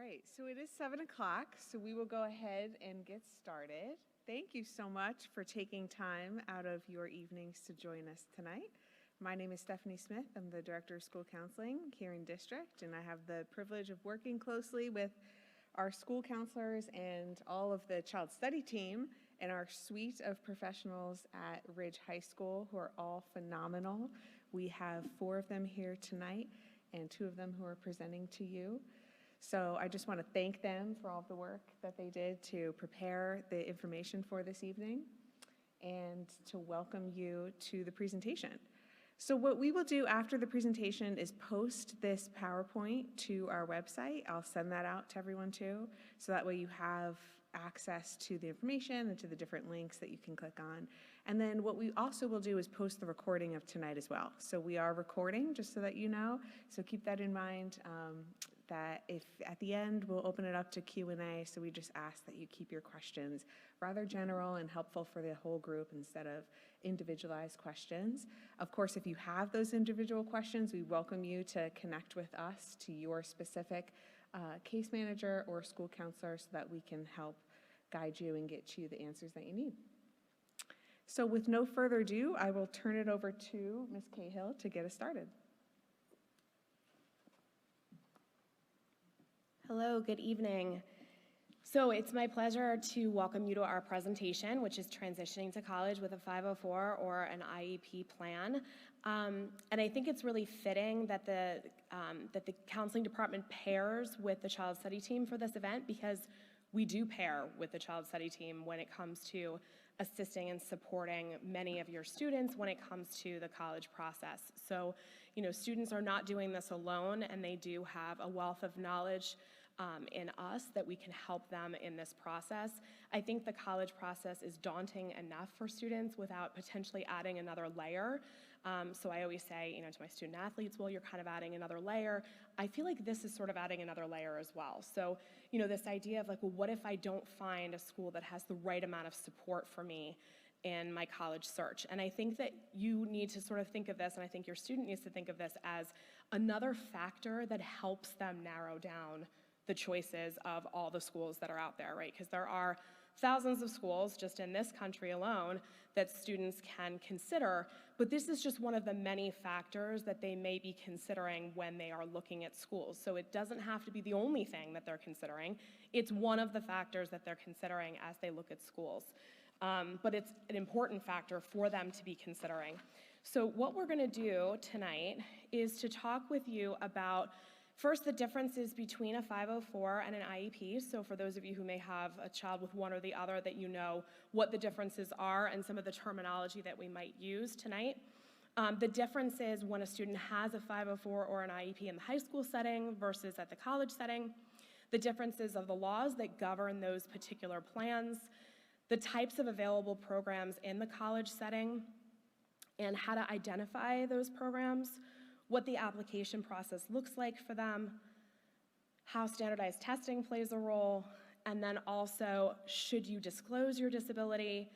right, so it is 7 o'clock, so we will go ahead and get started. Thank you so much for taking time out of your evenings to join us tonight. My name is Stephanie Smith. I'm the Director of School Counseling here in District, and I have the privilege of working closely with our school counselors and all of the child study team and our suite of professionals at Ridge High School who are all phenomenal. We have 4 of them here tonight and 2 of them who are presenting to you. So I just want to thank them for all of the work that they did to prepare the information for this evening and to welcome you to the presentation. So what we will do after the presentation is post this PowerPoint to our website. I'll send that out to everyone too, so that way you have access to the information and to the different links that you can click on. And then what we also will do is post the recording of tonight as well. So we are recording, just so that you know, so keep that in mind. That if at the end we'll open it up to Q&A, so we just ask that you keep your questions rather general and helpful for the whole group instead of individualized questions. Of course, if you have those individual questions, we welcome you to connect with us to your specific case manager or school counselor so that we can help guide you and get you the answers that you need. So with no further ado, I will turn it over to Ms. Cahill to get us started. Hello, good evening. So it's my pleasure to welcome you to our presentation, which is Transitioning to College with a 504 or an IEP plan. And I think it's really fitting that the counseling department pairs with the child study team for this event, because we do pair with the child study team when it comes to assisting and supporting many of your students when it comes to the college process. So, students are not doing this alone, and they do have a wealth of knowledge in us that we can help them in this process. I think the college process is daunting enough for students without potentially adding another layer. So I always say, to my student athletes, well, you're kind of adding another layer. I feel like this is sort of adding another layer as well. So, this idea of well, what if I don't find a school that has the right amount of support for me in my college search? And I think that you need to sort of think of this, and I think your student needs to think of this as another factor that helps them narrow down the choices of all the schools that are out there, right? Because there are thousands of schools just in this country alone that students can consider, but this is just one of the many factors that they may be considering when they are looking at schools. So it doesn't have to be the only thing that they're considering. It's one of the factors that they're considering as they look at schools. But it's an important factor for them to be considering. So what we're gonna do tonight is to talk with you about first, the differences between a 504 and an IEP. So for those of you who may have a child with one or the other, that you know what the differences are and some of the terminology that we might use tonight. The difference is when a student has a 504 or an IEP in the high school setting versus at the college setting. The differences of the laws that govern those particular plans. The types of available programs in the college setting and how to identify those programs. What the application process looks like for them, how standardized testing plays a role, and then also, should you disclose your disability,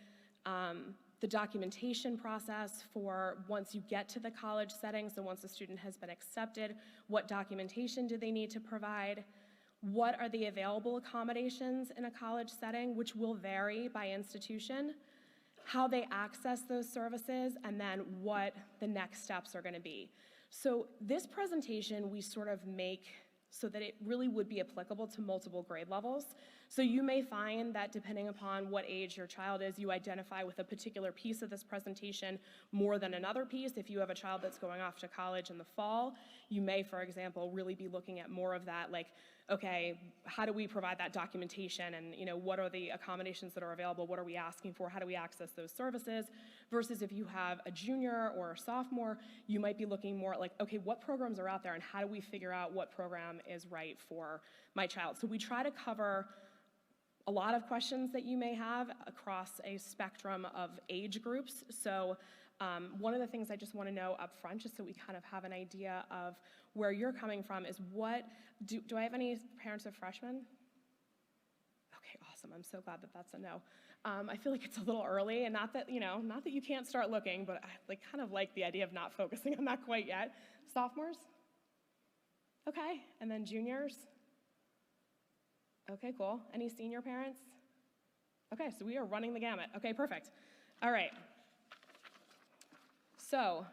the documentation process for once you get to the college setting, so once a student has been accepted, what documentation do they need to provide, what are the available accommodations in a college setting, which will vary by institution, how they access those services, and then what the next steps are going to be. So this presentation we sort of make so that it really would be applicable to multiple grade levels. So you may find that depending upon what age your child is, you identify with a particular piece of this presentation more than another piece. If you have a child that's going off to college in the fall, you may, for example, really be looking at more of that, like, okay, how do we provide that documentation, and what are the accommodations that are available, what are we asking for, how do we access those services, versus if you have a junior or a sophomore, you might be looking more at like, okay, what programs are out there and how do we figure out what program is right for my child? So we try to cover a lot of questions that you may have across a spectrum of age groups. So one of the things I just want to know up front, just so we kind of have an idea of where you're coming from, is do I have any parents of freshmen? Okay, awesome. I'm so glad that that's a no. I feel like it's a little early, and not that you can't start looking, but I kind of like the idea of not focusing on that quite yet. Sophomores? Okay, and then juniors? Okay, cool. Any senior parents? Okay, so we are running the gamut. Okay, perfect. All right. So,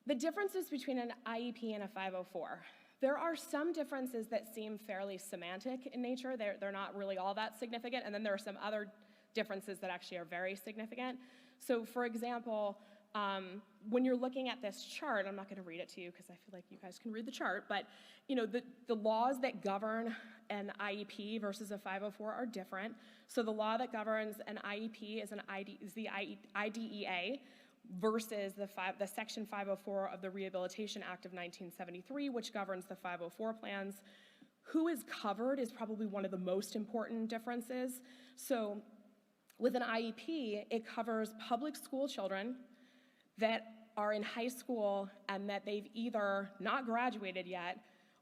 the differences between an IEP and a 504. There are some differences that seem fairly semantic in nature. They're not really all that significant, and then there are some other differences that actually are very significant. So for example, when you're looking at this chart, I'm not going to read it to you because I feel like you guys can read the chart, but the laws that govern an IEP versus a 504 are different. So the law that governs an IEP is the IDEA versus the Section 504 of the Rehabilitation Act of 1973, which governs the 504 plans. Who is covered is probably one of the most important differences. So with an IEP, it covers public school children that are in high school and that they've either not graduated yet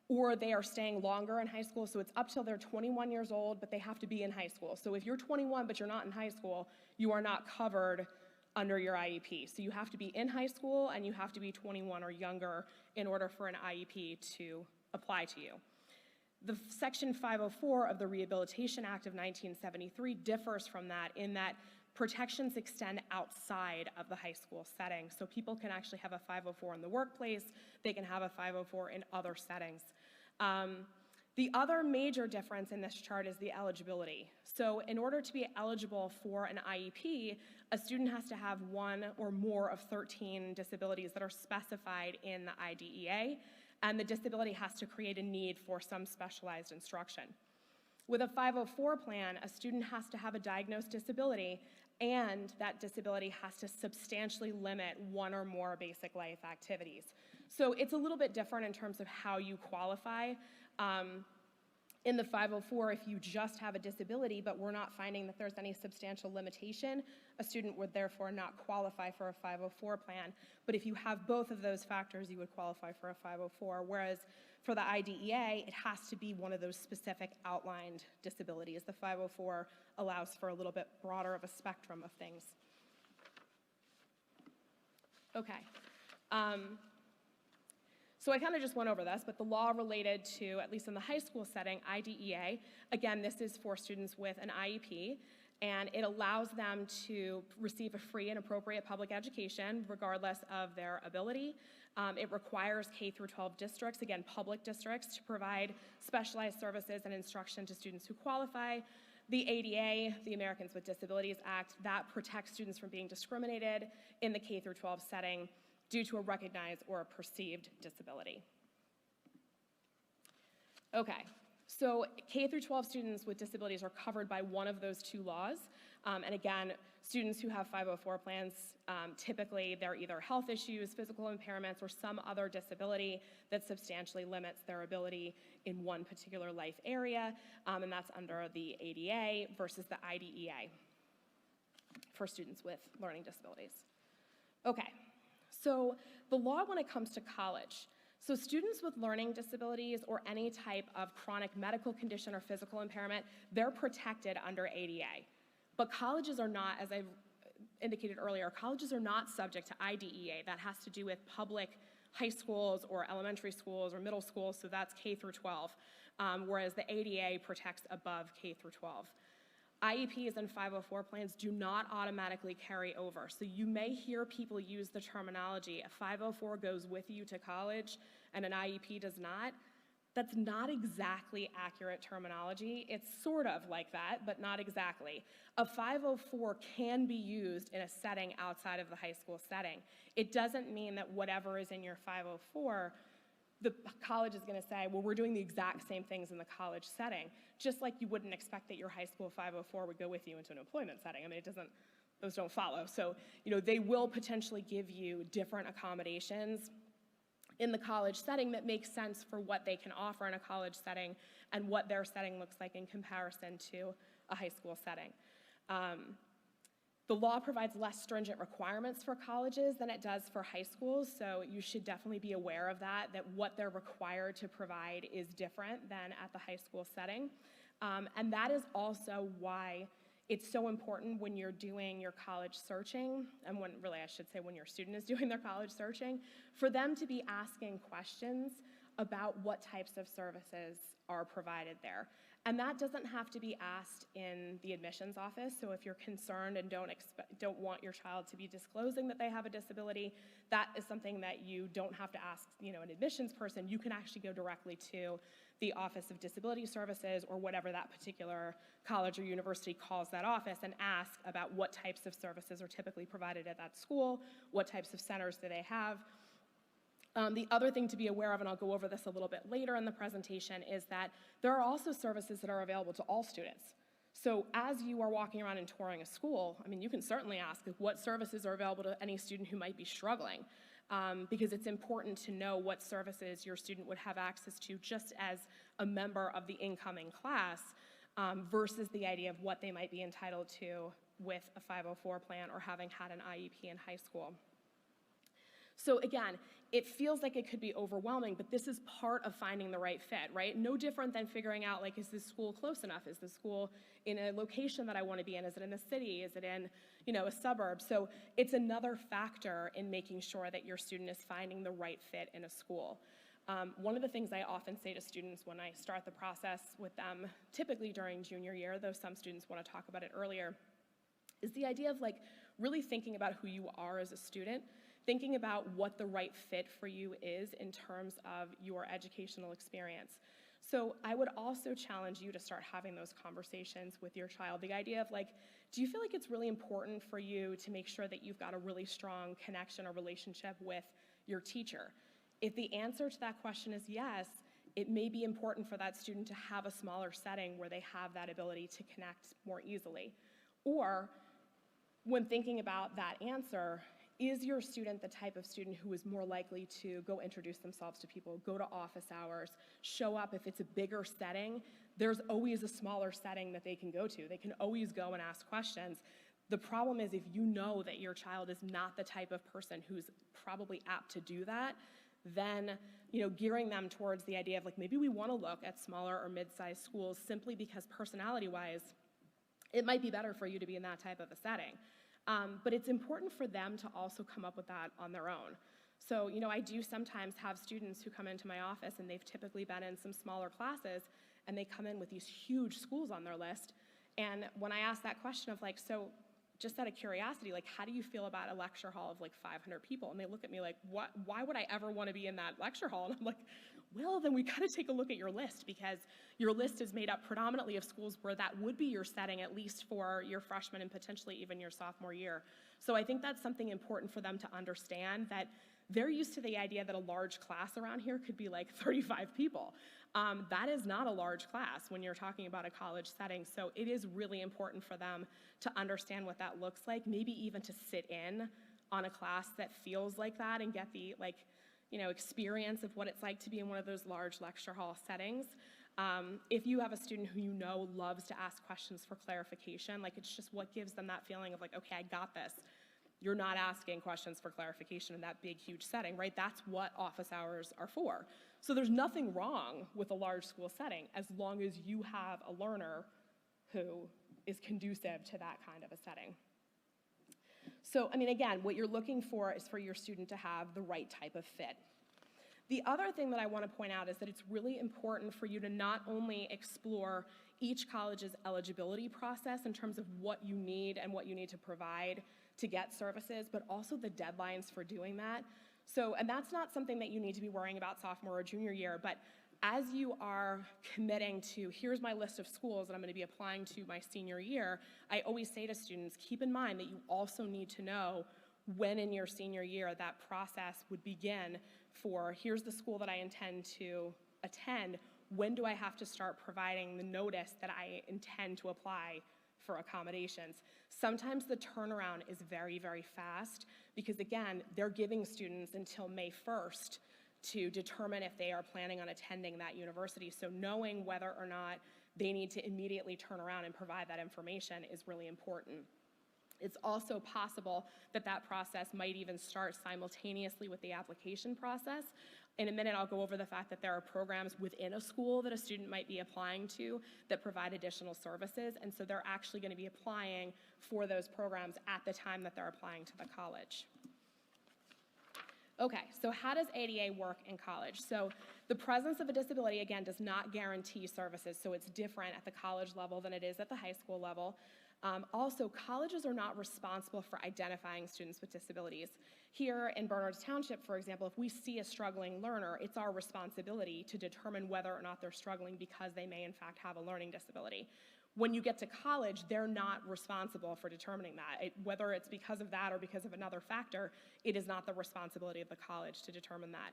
or they are staying longer in high school. So it's up till they're 21 years old, but they have to be in high school. So if you're 21 but you're not in high school, you are not covered under your IEP. So you have to be in high school and you have to be 21 or younger in order for an IEP to apply to you. The Section 504 of the Rehabilitation Act of 1973 differs from that in that protections extend outside of the high school setting. So people can actually have a 504 in the workplace, they can have a 504 in other settings. The other major difference in this chart is the eligibility. So in order to be eligible for an IEP, a student has to have one or more of 13 disabilities that are specified in the IDEA, and the disability has to create a need for some specialized instruction. With a 504 plan, a student has to have a diagnosed disability, and that disability has to substantially limit one or more basic life activities. So it's a little bit different in terms of how you qualify. In the 504, if you just have a disability, but we're not finding that there's any substantial limitation, a student would therefore not qualify for a 504 plan. But if you have both of those factors, you would qualify for a 504, whereas for the IDEA, it has to be one of those specific outlined disabilities. The 504 allows for a little bit broader of a spectrum of things. Okay. So I kind of just went over this, but the law related to, at least in the high school setting, IDEA, again, this is for students with an IEP, and it allows them to receive a free and appropriate public education regardless of their ability. It requires K through 12 districts, again, public districts, to provide specialized services and instruction to students who qualify. The ADA, the Americans with Disabilities Act, that protects students from being discriminated in the K through 12 setting due to a recognized or a perceived disability. Okay, so K through 12 students with disabilities are covered by one of those two laws. And again, students who have 504 plans, typically they're either health issues, physical impairments, or some other disability that substantially limits their ability in one particular life area, and that's under the ADA versus the IDEA for students with learning disabilities. Okay. So the law when it comes to college, so students with learning disabilities or any type of chronic medical condition or physical impairment, they're protected under ADA. But colleges are not, as I've indicated earlier, colleges are not subject to IDEA. That has to do with public high schools or elementary schools or middle schools, so that's K through 12, whereas the ADA protects above K through 12. IEPs and 504 plans do not automatically carry over. So you may hear people use the terminology, a 504 goes with you to college and an IEP does not. That's not exactly accurate terminology. It's sort of like that, but not exactly. A 504 can be used in a setting outside of the high school setting. It doesn't mean that whatever is in your 504, the college is going to say, well, we're doing the exact same things in the college setting, just like you wouldn't expect that your high school 504 would go with you into an employment setting. I mean, those don't follow. So, they will potentially give you different accommodations in the college setting that makes sense for what they can offer in a college setting and what their setting looks like in comparison to a high school setting. The law provides less stringent requirements for colleges than it does for high schools, so you should definitely be aware of that what they're required to provide is different than at the high school setting. And that is also why it's so important when you're doing your college searching, and when your student is doing their college searching, for them to be asking questions about what types of services are provided there. And that doesn't have to be asked in the admissions office. So if you're concerned and don't want your child to be disclosing that they have a disability, that is something that you don't have to ask, an admissions person. You can actually go directly to the Office of Disability Services or whatever that particular college or university calls that office and ask about what types of services are typically provided at that school, what types of centers do they have. The other thing to be aware of, and I'll go over this a little bit later in the presentation, is that there are also services that are available to all students. So as you are walking around and touring a school, you can certainly ask what services are available to any student who might be struggling, because it's important to know what services your student would have access to just as a member of the incoming class, versus the idea of what they might be entitled to with a 504 plan or having had an IEP in high school. So again, it feels like it could be overwhelming, but this is part of finding the right fit, right? No different than figuring out, is this school close enough? Is the school in a location that I want to be in? Is it in a city? Is it in, a suburb? So it's another factor in making sure that your student is finding the right fit in a school. One of the things I often say to students when I start the process with them, typically during junior year, though some students want to talk about it earlier, is the idea of really thinking about who you are as a student, thinking about what the right fit for you is in terms of your educational experience. So I would also challenge you to start having those conversations with your child. The idea of do you feel like it's really important for you to make sure that you've got a really strong connection or relationship with your teacher? If the answer to that question is yes, it may be important for that student to have a smaller setting where they have that ability to connect more easily. Or when thinking about that answer, is your student the type of student who is more likely to go introduce themselves to people, go to office hours, show up if it's a bigger setting? There's always a smaller setting that they can go to. They can always go and ask questions. The problem is if you know that your child is not the type of person who's probably apt to do that, then gearing them towards the idea of maybe we want to look at smaller or mid-sized schools simply because personality-wise, it might be better for you to be in that type of a setting. But it's important for them to also come up with that on their own. So, I do sometimes have students who come into my office and they've typically been in some smaller classes and they come in with these huge schools on their list. And when I ask that question of so just out of curiosity, how do you feel about a lecture hall of 500 people? And they look at me what? Why would I ever want to be in that lecture hall? And I'm well, then we gotta take a look at your list, because your list is made up predominantly of schools where that would be your setting, at least for your freshman and potentially even your sophomore year. So I think that's something important for them to understand, that they're used to the idea that a large class around here could be 35 people. That is not a large class when you're talking about a college setting. So it is really important for them to understand what that looks like, maybe even to sit in on a class that feels like that and get the experience of what it's like to be in one of those large lecture hall settings. If you have a student who loves to ask questions for clarification, it's just what gives them that feeling of okay, I got this. You're not asking questions for clarification in that big, huge setting, right? That's what office hours are for. So there's nothing wrong with a large school setting as long as you have a learner who is conducive to that kind of a setting. So, again, what you're looking for is for your student to have the right type of fit. The other thing that I want to point out is that it's really important for you to not only explore each college's eligibility process in terms of what you need and what you need to provide to get services, but also the deadlines for doing that. So, and that's not something that you need to be worrying about sophomore or junior year, but as you are committing to, here's my list of schools that I'm going to be applying to my senior year, I always say to students, keep in mind that you also need to know when in your senior year that process would begin for, here's the school that I intend to attend, when do I have to start providing the notice that I intend to apply for accommodations? Sometimes the turnaround is very, very fast because, again, they're giving students until May 1st to determine if they are planning on attending that university. So knowing whether or not they need to immediately turn around and provide that information is really important. It's also possible that that process might even start simultaneously with the application process. In a minute, I'll go over the fact that there are programs within a school that a student might be applying to that provide additional services, and so they're actually going to be applying for those programs at the time that they're applying to the college. Okay, so how does ADA work in college? So the presence of a disability, again, does not guarantee services, so it's different at the college level than it is at the high school level. Also, colleges are not responsible for identifying students with disabilities. Here in Bernards Township, for example, if we see a struggling learner, it's our responsibility to determine whether or not they're struggling because they may in fact have a learning disability. When you get to college, they're not responsible for determining that. Whether it's because of that or because of another factor, it is not the responsibility of the college to determine that.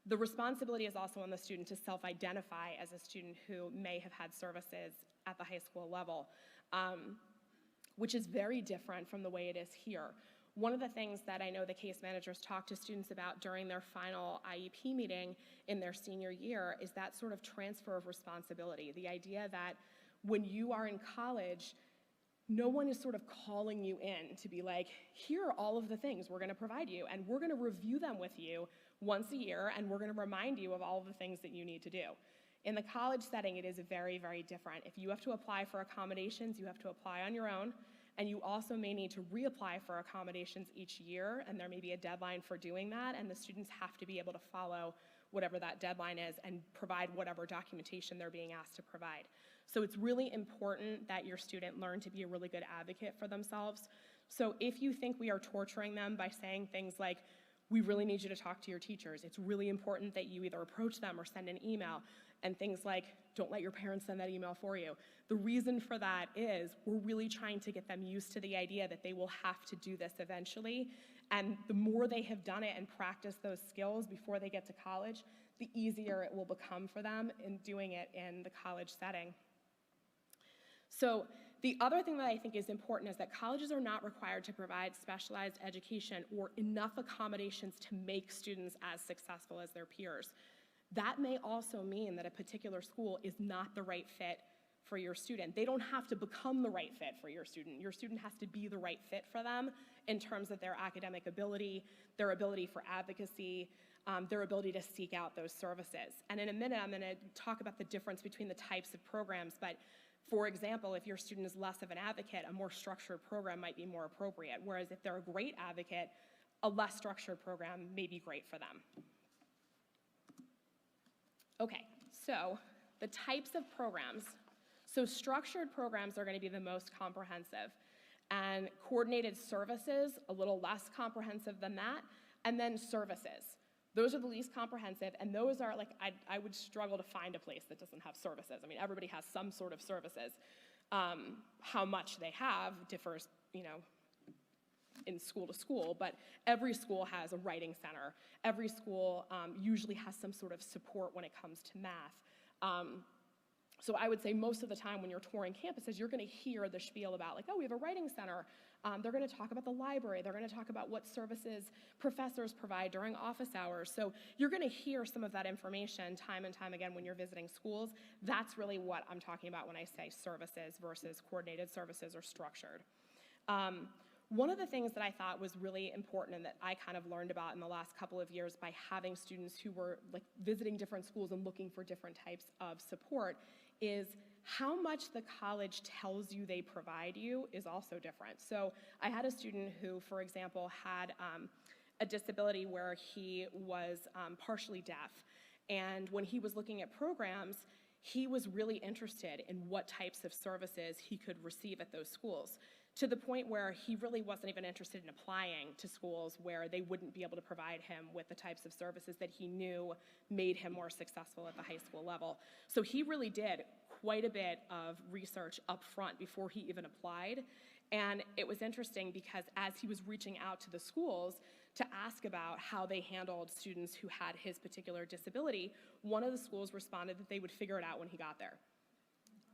The responsibility is also on the student to self-identify as a student who may have had services at the high school level, which is very different from the way it is here. One of the things that I know the case managers talk to students about during their final IEP meeting in their senior year is that sort of transfer of responsibility, the idea that when you are in college, no one is sort of calling you in to be like, here are all of the things we're going to provide you, and we're going to review them with you once a year, and we're going to remind you of all of the things that you need to do. In the college setting, it is very, very different. If you have to apply for accommodations, you have to apply on your own, and you also may need to reapply for accommodations each year, and there may be a deadline for doing that, and the students have to be able to follow whatever that deadline is and provide whatever documentation they're being asked to provide. So it's really important that your student learn to be a really good advocate for themselves. So if you think we are torturing them by saying things like, we really need you to talk to your teachers, it's really important that you either approach them or send an email, and things like, don't let your parents send that email for you. The reason for that is we're really trying to get them used to the idea that they will have to do this eventually, and the more they have done it and practiced those skills before they get to college, the easier it will become for them in doing it in the college setting. So the other thing that I think is important is that colleges are not required to provide specialized education or enough accommodations to make students as successful as their peers. That may also mean that a particular school is not the right fit for your student. They don't have to become the right fit for your student. Your student has to be the right fit for them in terms of their academic ability, their ability for advocacy, their ability to seek out those services. And in a minute, I'm gonna talk about the difference between the types of programs, but for example, if your student is less of an advocate, a more structured program might be more appropriate, whereas if they're a great advocate, a less structured program may be great for them. Okay, so the types of programs. So structured programs are going to be the most comprehensive, and coordinated services, a little less comprehensive than that, and then services. Those are the least comprehensive, and those are like, I would struggle to find a place that doesn't have services. I mean, everybody has some sort of services. How much they have differs, you know, in school to school, but every school has a writing center. Every school usually has some sort of support when it comes to math. So I would say most of the time when you're touring campuses, you're going to hear the spiel about like, oh, we have a writing center. They're going to talk about the library. They're going to talk about what services professors provide during office hours. So you're going to hear some of that information time and time again when you're visiting schools. That's really what I'm talking about when I say services versus coordinated services or structured. One of the things that I thought was really important and that I kind of learned about in the last couple of years by having students who were like visiting different schools and looking for different types of support is how much the college tells you they provide you is also different. So I had a student who, for example, had a disability where he was partially deaf. And when he was looking at programs, he was really interested in what types of services he could receive at those schools, to the point where he really wasn't even interested in applying to schools where they wouldn't be able to provide him with the types of services that he knew made him more successful at the high school level. So he really did quite a bit of research up front before he even applied. And it was interesting because as he was reaching out to the schools to ask about how they handled students who had his particular disability, one of the schools responded that they would figure it out when he got there.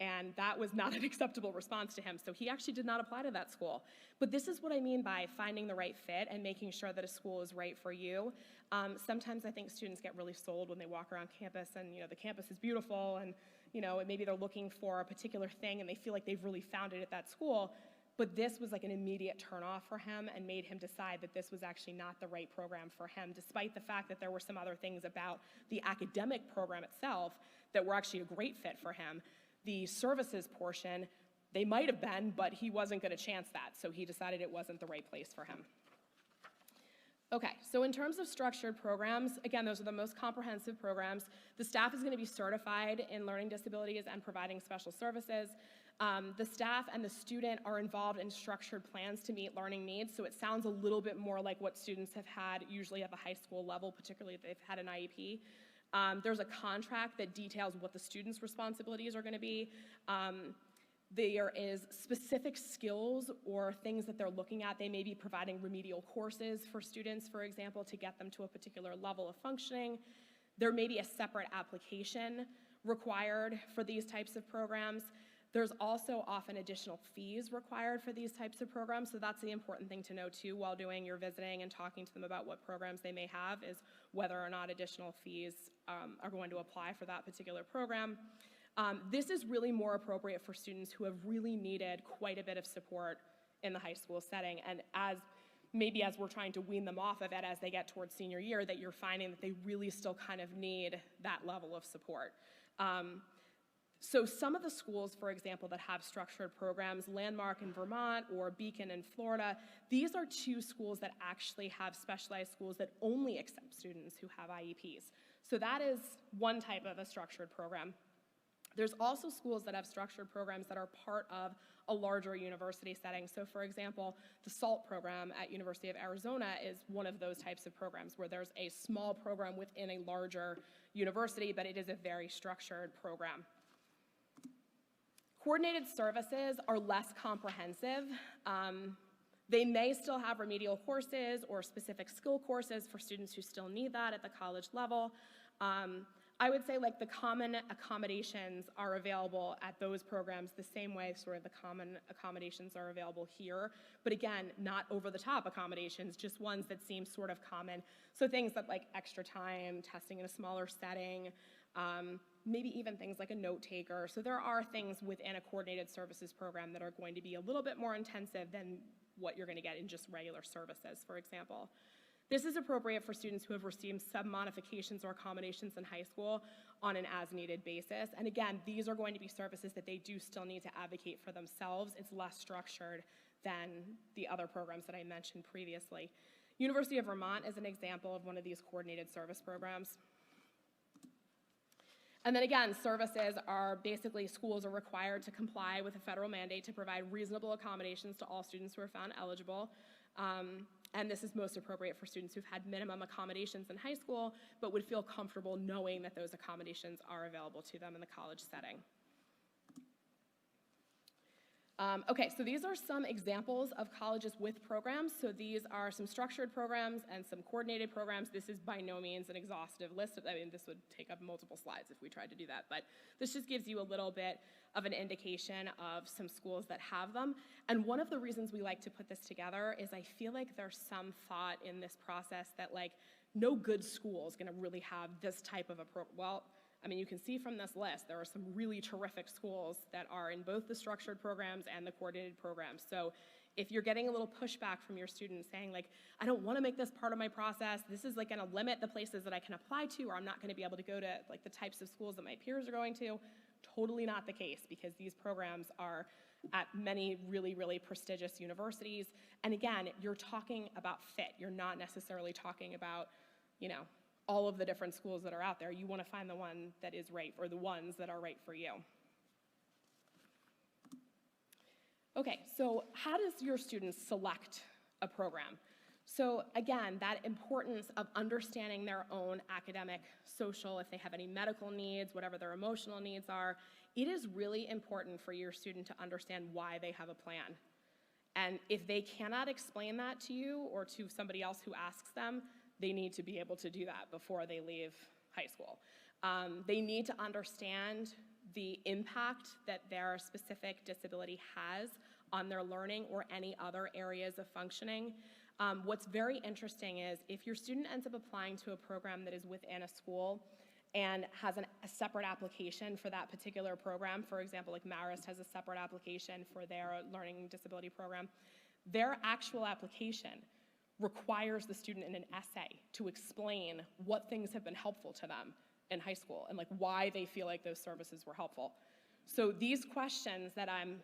And that was not an acceptable response to him, so he actually did not apply to that school. But this is what I mean by finding the right fit and making sure that a school is right for you. Sometimes I think students get really sold when they walk around campus and, you know, the campus is beautiful and, you know, maybe they're looking for a particular thing and they feel like they've really found it at that school. But this was like an immediate turnoff for him and made him decide that this was actually not the right program for him, despite the fact that there were some other things about the academic program itself that were actually a great fit for him. The services portion, they might have been, but he wasn't going to chance that, so he decided it wasn't the right place for him. Okay, so in terms of structured programs, again, those are the most comprehensive programs. The staff is going to be certified in learning disabilities and providing special services. The staff and the student are involved in structured plans to meet learning needs, so it sounds a little bit more like what students have had usually at the high school level, particularly if they've had an IEP. There's a contract that details what the student's responsibilities are going to be. There is specific skills or things that they're looking at. They may be providing remedial courses for students, for example, to get them to a particular level of functioning. There may be a separate application required for these types of programs. There's also often additional fees required for these types of programs, so that's the important thing to know too while doing your visiting and talking to them about what programs they may have, is whether or not additional fees are going to apply for that particular program. This is really more appropriate for students who have really needed quite a bit of support in the high school setting, and as we're trying to wean them off of it as they get towards senior year, that you're finding that they really still kind of need that level of support. So some of the schools, for example, that have structured programs, Landmark in Vermont or Beacon in Florida, these are two schools that actually have specialized schools that only accept students who have IEPs. So that is one type of a structured program. There's also schools that have structured programs that are part of a larger university setting. So for example, the SALT program at University of Arizona is one of those types of programs where there's a small program within a larger university, but it is a very structured program. Coordinated services are less comprehensive. They may still have remedial courses or specific skill courses for students who still need that at the college level. I would say like the common accommodations are available at those programs the same way sort of the common accommodations are available here. But again, not over-the-top accommodations, just ones that seem sort of common. So things that like extra time, testing in a smaller setting, maybe even things like a note taker. So there are things within a coordinated services program that are going to be a little bit more intensive than what you're going to get in just regular services, for example. This is appropriate for students who have received sub-modifications or accommodations in high school on an as-needed basis. And again, these are going to be services that they do still need to advocate for themselves. It's less structured than the other programs that I mentioned previously. University of Vermont is an example of one of these coordinated service programs. And then again, services are basically schools are required to comply with a federal mandate to provide reasonable accommodations to all students who are found eligible. And this is most appropriate for students who've had minimum accommodations in high school, but would feel comfortable knowing that those accommodations are available to them in the college setting. Okay, so these are some examples of colleges with programs. So these are some structured programs and some coordinated programs. This is by no means an exhaustive list. I mean, this would take up multiple slides if we tried to do that, but this just gives you a little bit of an indication of some schools that have them. And one of the reasons we like to put this together is I feel like there's some thought in this process that like no good school is gonna really have this type of a program. Well, I mean, you can see from this list, there are some really terrific schools that are in both the structured programs and the coordinated programs. So if you're getting a little pushback from your students saying like, I don't wanna make this part of my process, this is like gonna limit the places that I can apply to, or I'm not gonna be able to go to like the types of schools that my peers are going to, totally not the case, because these programs are at many really, really prestigious universities. And again, you're talking about fit. You're not necessarily talking about, you know, all of the different schools that are out there. You want to find the one that is right, or the ones that are right for you. Okay, so how does your students select a program? So again, that importance of understanding their own academic, social, if they have any medical needs, whatever their emotional needs are, it is really important for your student to understand why they have a plan. And if they cannot explain that to you or to somebody else who asks them, they need to be able to do that before they leave high school. They need to understand the impact that their specific disability has on their learning or any other areas of functioning. What's very interesting is if your student ends up applying to a program that is within a school and has a separate application for that particular program, for example, like Marist has a separate application for their learning disability program, their actual application requires the student in an essay to explain what things have been helpful to them in high school and like why they feel like those services were helpful. So these questions that I'm,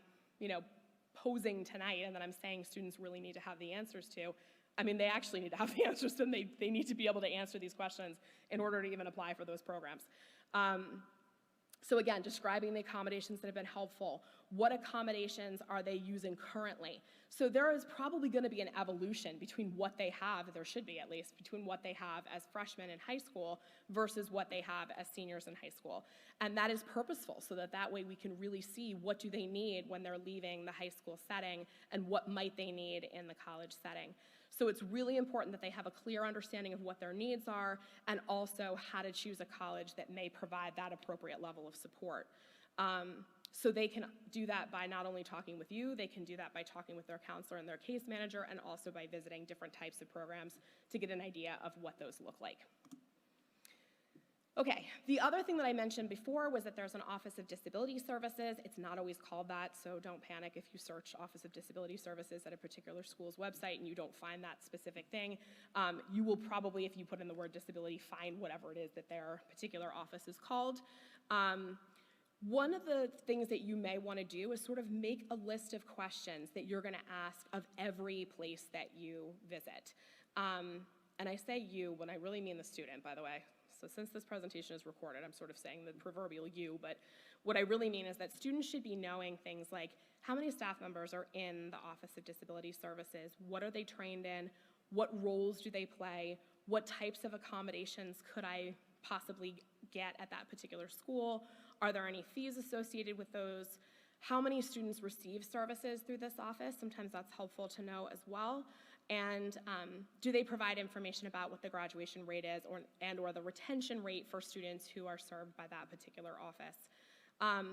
posing tonight and that I'm saying students really need to have the answers to I mean, they actually need to have the answers, and they need to be able to answer these questions in order to even apply for those programs. So again, describing the accommodations that have been helpful. What accommodations are they using currently? So there is probably going to be an evolution between what they have, there should be at least, between what they have as freshmen in high school versus what they have as seniors in high school. And that is purposeful, so that way we can really see what do they need when they're leaving the high school setting and what might they need in the college setting. So it's really important that they have a clear understanding of what their needs are and also how to choose a college that may provide that appropriate level of support. So they can do that by not only talking with you, they can do that by talking with their counselor and their case manager, and also by visiting different types of programs to get an idea of what those look like. Okay, the other thing that I mentioned before was that there's an Office of Disability Services. It's not always called that, so don't panic if you search Office of Disability Services at a particular school's website and you don't find that specific thing. You will probably, if you put in the word disability, find whatever it is that their particular office is called. One of the things that you may want to do is sort of make a list of questions that you're going to ask of every place that you visit. And I say you when I really mean the student, by the way. So since this presentation is recorded, I'm sort of saying the proverbial you, but what I really mean is that students should be knowing things like how many staff members are in the Office of Disability Services, what are they trained in, what roles do they play, what types of accommodations could I possibly get at that particular school, are there any fees associated with those, how many students receive services through this office, sometimes that's helpful to know as well. And do they provide information about what the graduation rate is or the retention rate for students who are served by that particular office?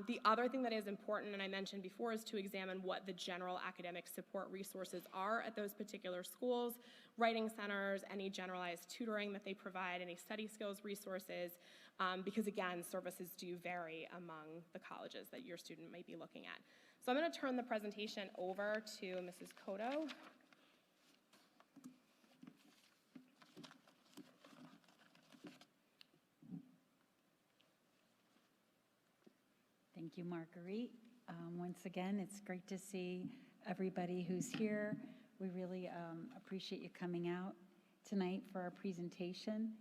The other thing that is important, and I mentioned before, is to examine what the general academic support resources are at those particular schools, writing centers, any generalized tutoring that they provide, any study skills resources, because again, services do vary among the colleges that your student might be looking at. So I'm going to turn the presentation over to Mrs. Cotto. Thank you, Marguerite. Once again, it's great to see everybody who's here. We really appreciate you coming out tonight for our presentation.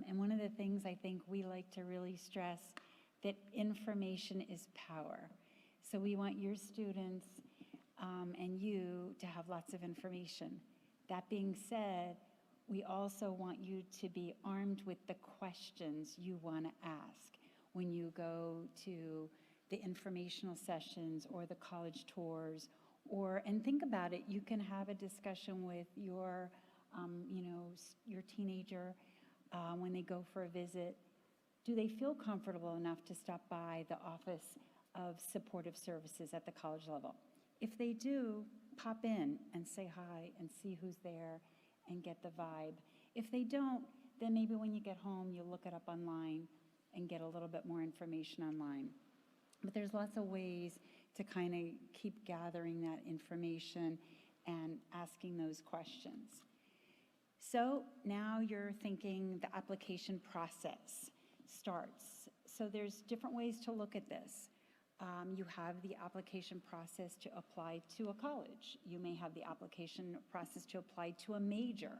And one of the things I think we like to really stress, that information is power. So we want your students and you to have lots of information. That being said, we also want you to be armed with the questions you want to ask when you go to the informational sessions or the college tours, and think about it, you can have a discussion with your, your teenager when they go for a visit. Do they feel comfortable enough to stop by the Office of Supportive Services at the college level? If they do, pop in and say hi and see who's there and get the vibe. If they don't, then maybe when you get home, you look it up online and get a little bit more information online. But there's lots of ways to kind of keep gathering that information and asking those questions. So now you're thinking the application process starts. So there's different ways to look at this. You have the application process to apply to a college. You may have the application process to apply to a major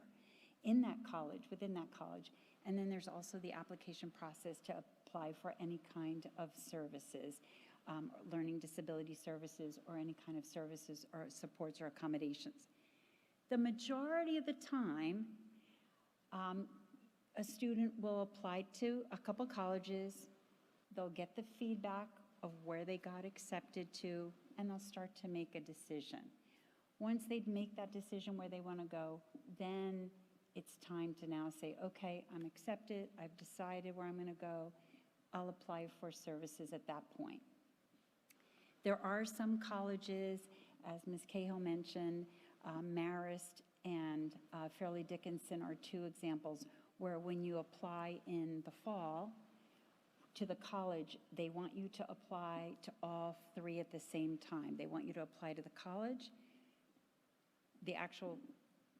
in that college, within that college. And then there's also the application process to apply for any kind of services, learning disability services or any kind of services or supports or accommodations. The majority of the time, a student will apply to a couple colleges, they'll get the feedback of where they got accepted to, and they'll start to make a decision. Once they make that decision where they want to go, then it's time to now say, okay, I'm accepted, I've decided where I'm going to go, I'll apply for services at that point. There are some colleges, as Ms. Cahill mentioned, Marist and Fairleigh Dickinson are two examples where when you apply in the fall to the college, they want you to apply to all three at the same time. They want you to apply to the college, the actual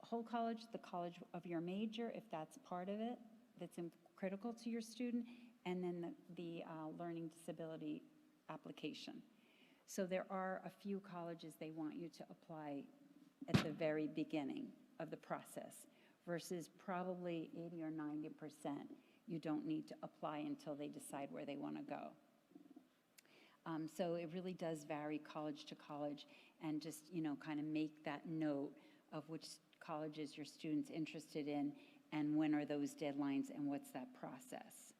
whole college, the college of your major, if that's part of it, that's critical to your student, and then the learning disability application. So there are a few colleges they want you to apply at the very beginning. of the process versus probably 80 or 90% you don't need to apply until they decide where they want to go. So it really does vary college to college, and just, kind of make that note of which colleges your student's interested in and when are those deadlines and what's that process.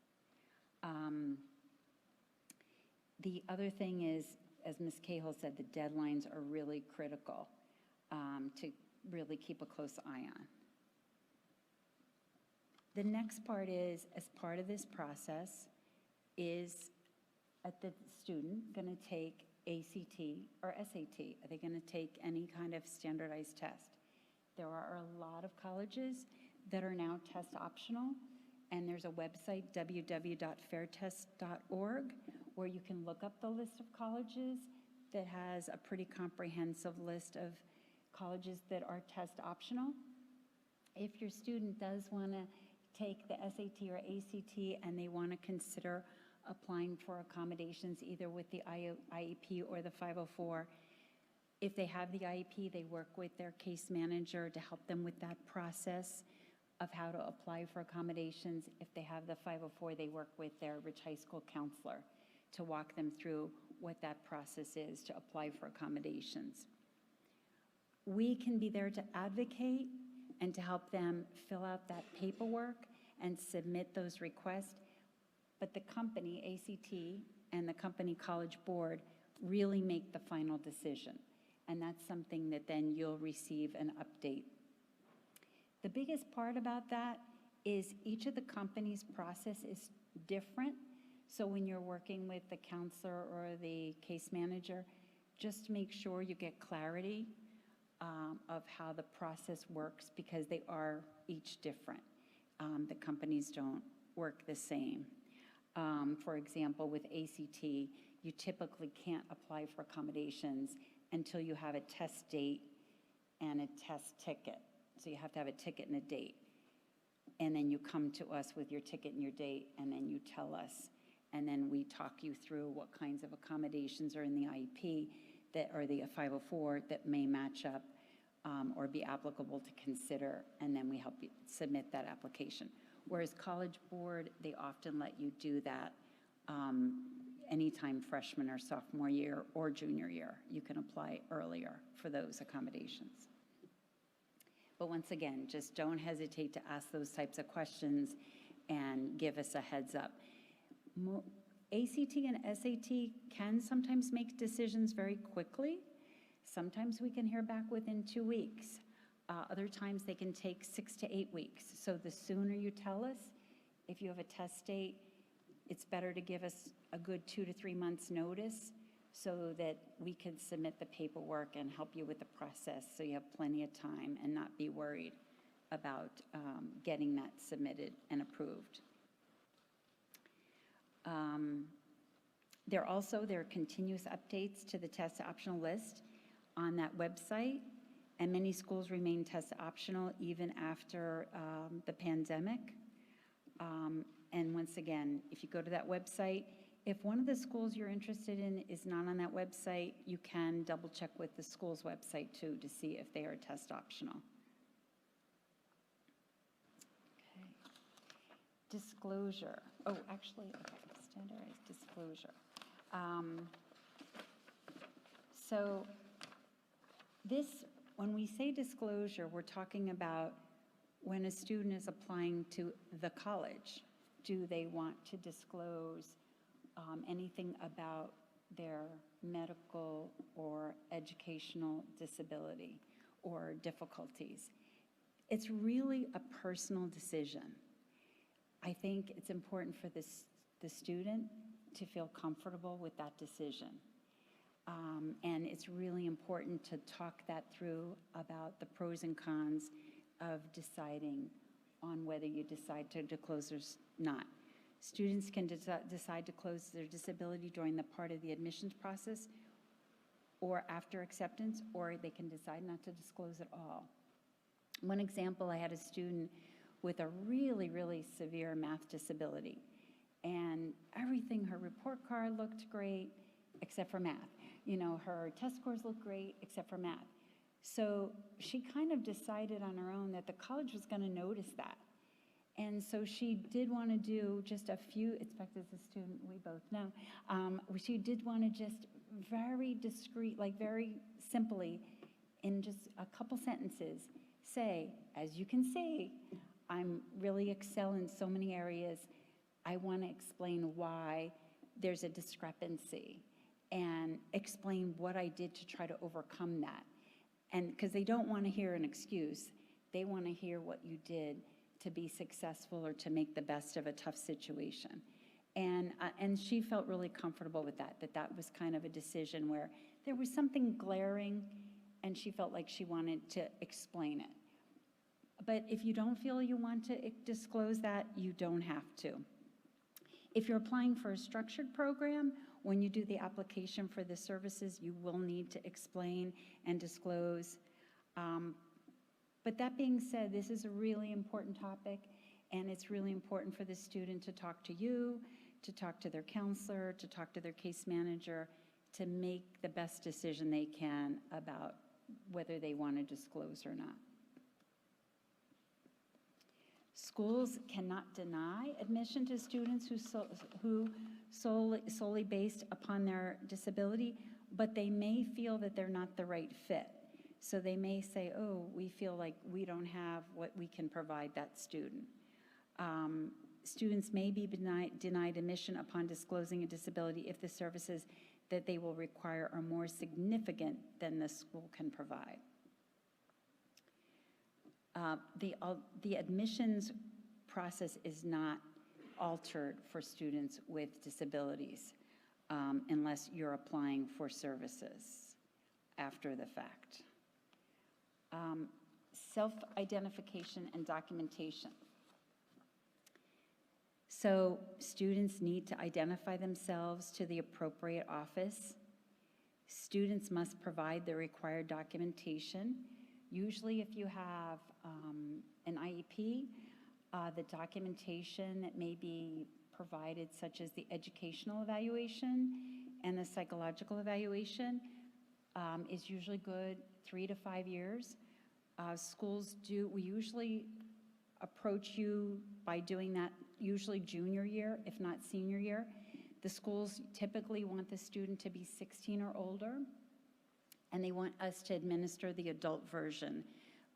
The other thing is, as Ms. Cahill said, the deadlines are really critical to really keep a close eye on. The next part is, as part of this process, is the student going to take ACT or SAT? Are they going to take any kind of standardized test? There are a lot of colleges that are now test optional, and there's a website, www.fairtest.org, where you can look up the list of colleges that has a pretty comprehensive list of colleges that are test optional. If your student does want to take the SAT or ACT and they want to consider applying for accommodations either with the IEP or the 504, if they have the IEP, they work with their case manager to help them with that process of how to apply for accommodations. If they have the 504, they work with their Rich High School counselor to walk them through what that process is to apply for accommodations. We can be there to advocate and to help them fill out that paperwork and submit those requests, but the company, ACT, and the company College Board really make the final decision, and that's something that then you'll receive an update. The biggest part about that is each of the companies' process is different, so when you're working with the counselor or the case manager, just make sure you get clarity of how the process works, because they are each different. The companies don't work the same. For example, with ACT, you typically can't apply for accommodations until you have a test date and a test ticket. So you have to have a ticket and a date. And then you come to us with your ticket and your date, and then you tell us. And then we talk you through what kinds of accommodations are in the IEP that are the 504 that may match up or be applicable to consider, and then we help you submit that application. Whereas College Board, they often let you do that anytime freshman or sophomore year or junior year. You can apply earlier for those accommodations. But once again, just don't hesitate to ask those types of questions and give us a heads up. ACT and SAT can sometimes make decisions very quickly. Sometimes we can hear back within 2 weeks. Other times they can take 6 to 8 weeks. So the sooner you tell us, if you have a test date, it's better to give us a good 2 to 3 months notice so that we can submit the paperwork and help you with the process, so you have plenty of time and not be worried about getting that submitted and approved. There are continuous updates to the test optional list on that website, and many schools remain test optional even after the pandemic. And once again, if you go to that website, if one of the schools you're interested in is not on that website, you can double check with the school's website too to see if they are test optional. Okay. Disclosure. Oh, actually, okay, standardized disclosure. So this, when we say disclosure, we're talking about when a student is applying to the college. Do they want to disclose anything about their medical or educational disability or difficulties? It's really a personal decision. I think it's important for the student to feel comfortable with that decision. And it's really important to talk that through about the pros and cons of deciding on whether you decide to disclose or not. Students can decide to close their disability during the part of the admissions process or after acceptance, or they can decide not to disclose at all. One example, I had a student with a really, really severe math disability, and everything, her report card looked great except for math. You know, her test scores looked great except for math. So she kind of decided on her own that the college was going to notice that. And so she did want to do just a few, it's back as a student, we both know, she did want to just very discreet, like very simply, in just a couple sentences, say, as you can see, I'm really excel in so many areas. I want to explain why there's a discrepancy and explain what I did to try to overcome that. And because they don't want to hear an excuse, they want to hear what you did to be successful or to make the best of a tough situation. And she felt really comfortable with that was kind of a decision where there was something glaring and she felt like she wanted to explain it. But if you don't feel you want to disclose that, you don't have to. If you're applying for a structured program, when you do the application for the services, you will need to explain and disclose. But that being said, this is a really important topic, and it's really important for the student to talk to you, to talk to their counselor, to talk to their case manager, to make the best decision they can about whether they want to disclose or not. Schools cannot deny admission to students who solely based upon their disability, but they may feel that they're not the right fit. So they may say, oh, we feel like we don't have what we can provide that student. Students may be denied admission upon disclosing a disability if the services that they will require are more significant than the school can provide. The admissions process is not altered for students with disabilities unless you're applying for services after the fact. Self-identification and documentation. So students need to identify themselves to the appropriate office. Students must provide the required documentation. Usually if you have an IEP, the documentation that may be provided, such as the educational evaluation and the psychological evaluation, is usually good 3 to 5 years. We usually approach you by doing that usually junior year, if not senior year. The schools typically want the student to be 16 or older, and they want us to administer the adult version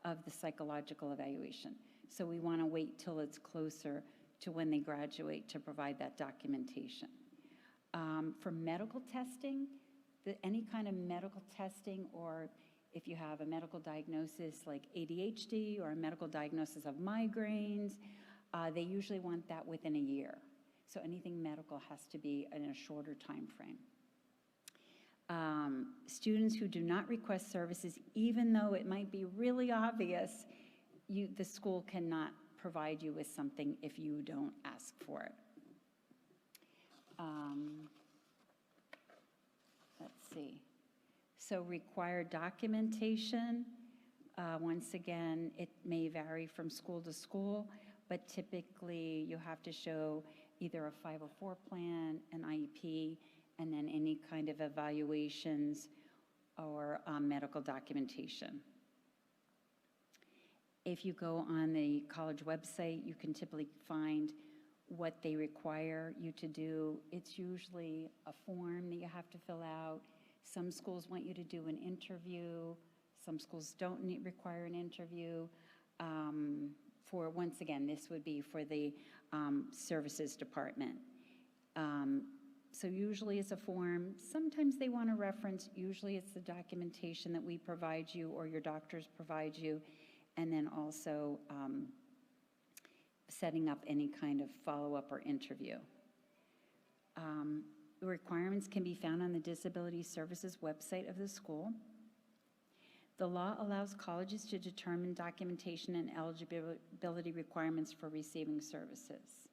of the psychological evaluation. So we want to wait till it's closer to when they graduate to provide that documentation. For medical testing, any kind of medical testing, or if you have a medical diagnosis like ADHD or a medical diagnosis of migraines, they usually want that within a year. So anything medical has to be in a shorter time frame. Students who do not request services, even though it might be really obvious, the school cannot provide you with something if you don't ask for it. Let's see. So required documentation, once again, it may vary from school to school, but typically you have to show either a 504 plan, an IEP, and then any kind of evaluations or medical documentation. If you go on the college website, you can typically find what they require you to do. It's usually a form that you have to fill out. Some schools want you to do an interview. Some schools don't require an interview. Once again, this would be for the services department. So usually it's a form. Sometimes they want a reference. Usually it's the documentation that we provide you or your doctors provide you, and then also setting up any kind of follow-up or interview. The requirements can be found on the Disability Services website of the school. The law allows colleges to determine documentation and eligibility requirements for receiving services.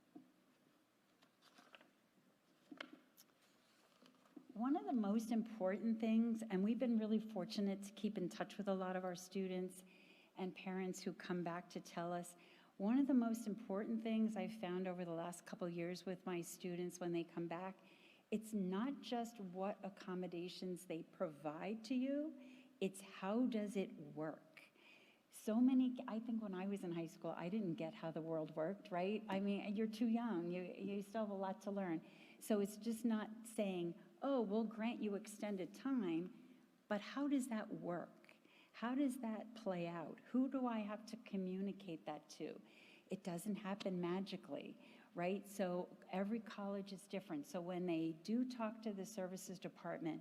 One of the most important things, and we've been really fortunate to keep in touch with a lot of our students and parents who come back to tell us, one of the most important things I've found over the last couple years with my students when they come back, it's not just what accommodations they provide to you, It's how does it work? So many, I think when I was in high school, I didn't get how the world worked, right? I mean, you're too young, you still have a lot to learn. So it's just not saying, oh, we'll grant you extended time, but how does that work? How does that play out? Who do I have to communicate that to? It doesn't happen magically, right? So every college is different. So when they do talk to the services department,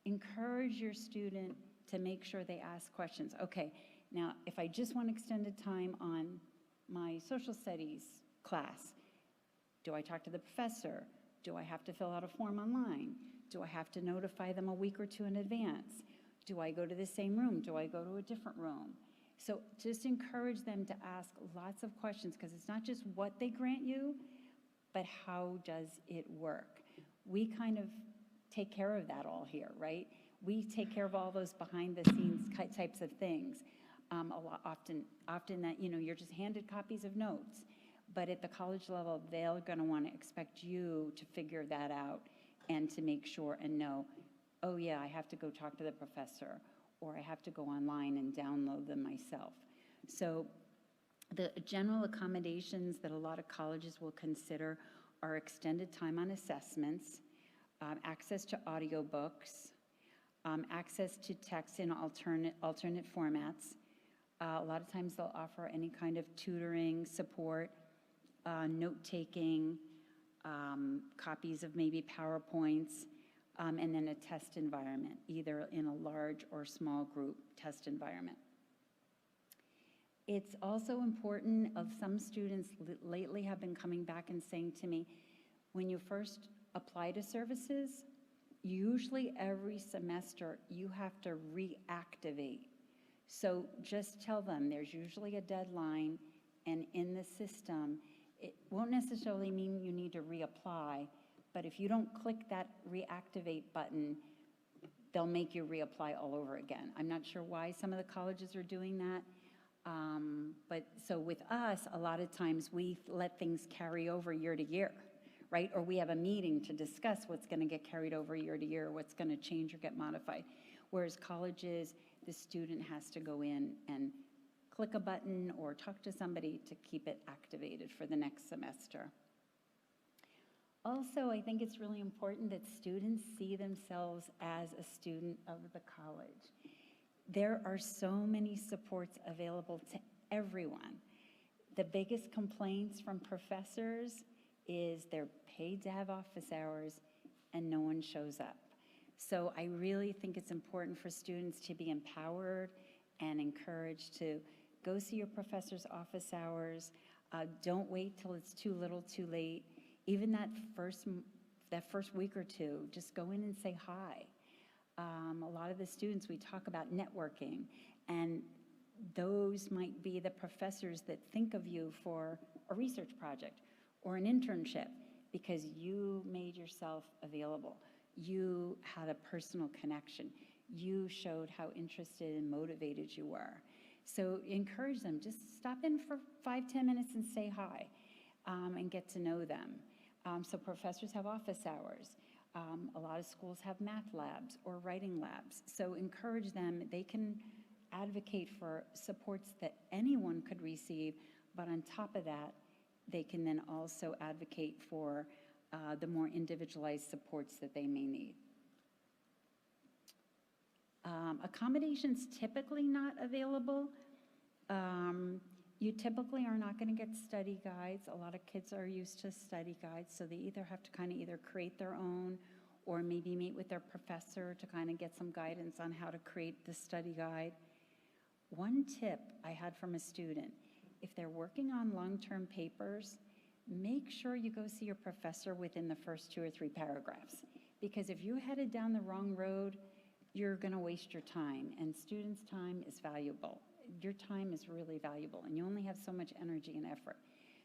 encourage your student to make sure they ask questions. Okay, now if I just want extended time on my social studies class, do I talk to the professor? Do I have to fill out a form online? Do I have to notify them a week or two in advance? Do I go to the same room? Do I go to a different room? So just encourage them to ask lots of questions, because it's not just what they grant you, but how does it work? We kind of take care of that all here, right? We take care of all those behind the scenes types of things. Often that, you're just handed copies of notes, but at the college level, they're gonna wanna expect you to figure that out and to make sure and know, oh yeah, I have to go talk to the professor, or I have to go online and download them myself. So the general accommodations that a lot of colleges will consider are extended time on assessments, access to audiobooks, access to text in alternate formats. A lot of times they'll offer any kind of tutoring, support, note-taking, copies of maybe PowerPoints, and then a test environment, either in a large or small group test environment. It's also important, of some students lately have been coming back and saying to me, when you first apply to services, usually every semester you have to reactivate. So just tell them there's usually a deadline, and in the system, it won't necessarily mean you need to reapply, but if you don't click that reactivate button, they'll make you reapply all over again. I'm not sure why some of the colleges are doing that, but so with us, a lot of times we let things carry over year to year, right? Or we have a meeting to discuss what's gonna get carried over year to year, what's gonna change or get modified. Whereas colleges, the student has to go in and click a button or talk to somebody to keep it activated for the next semester. Also, I think it's really important that students see themselves as a student of the college. There are so many supports available to everyone. The biggest complaints from professors is they're paid to have office hours and no one shows up. So I really think it's important for students to be empowered and encouraged to go see your professor's office hours. Don't wait till it's too little too late. Even that first week or two, just go in and say hi. A lot of the students, we talk about networking, and those might be the professors that think of you for a research project or an internship because you made yourself available. You had a personal connection. You showed how interested and motivated you were. So encourage them, just stop in for 5-10 minutes and say hi, and get to know them. So professors have office hours. A lot of schools have math labs or writing labs. So encourage them. They can advocate for supports that anyone could receive, but on top of that, they can then also advocate for the more individualized supports that they may need. Accommodations typically not available. You typically are not going to get study guides. A lot of kids are used to study guides, so they either have to kind of either create their own or maybe meet with their professor to kind of get some guidance on how to create the study guide. One tip I had from a student, if they're working on long-term papers, make sure you go see your professor within the first 2 or 3 paragraphs. Because if you headed down the wrong road, you're going to waste your time, and students' time is valuable. Your time is really valuable, and you only have so much energy and effort.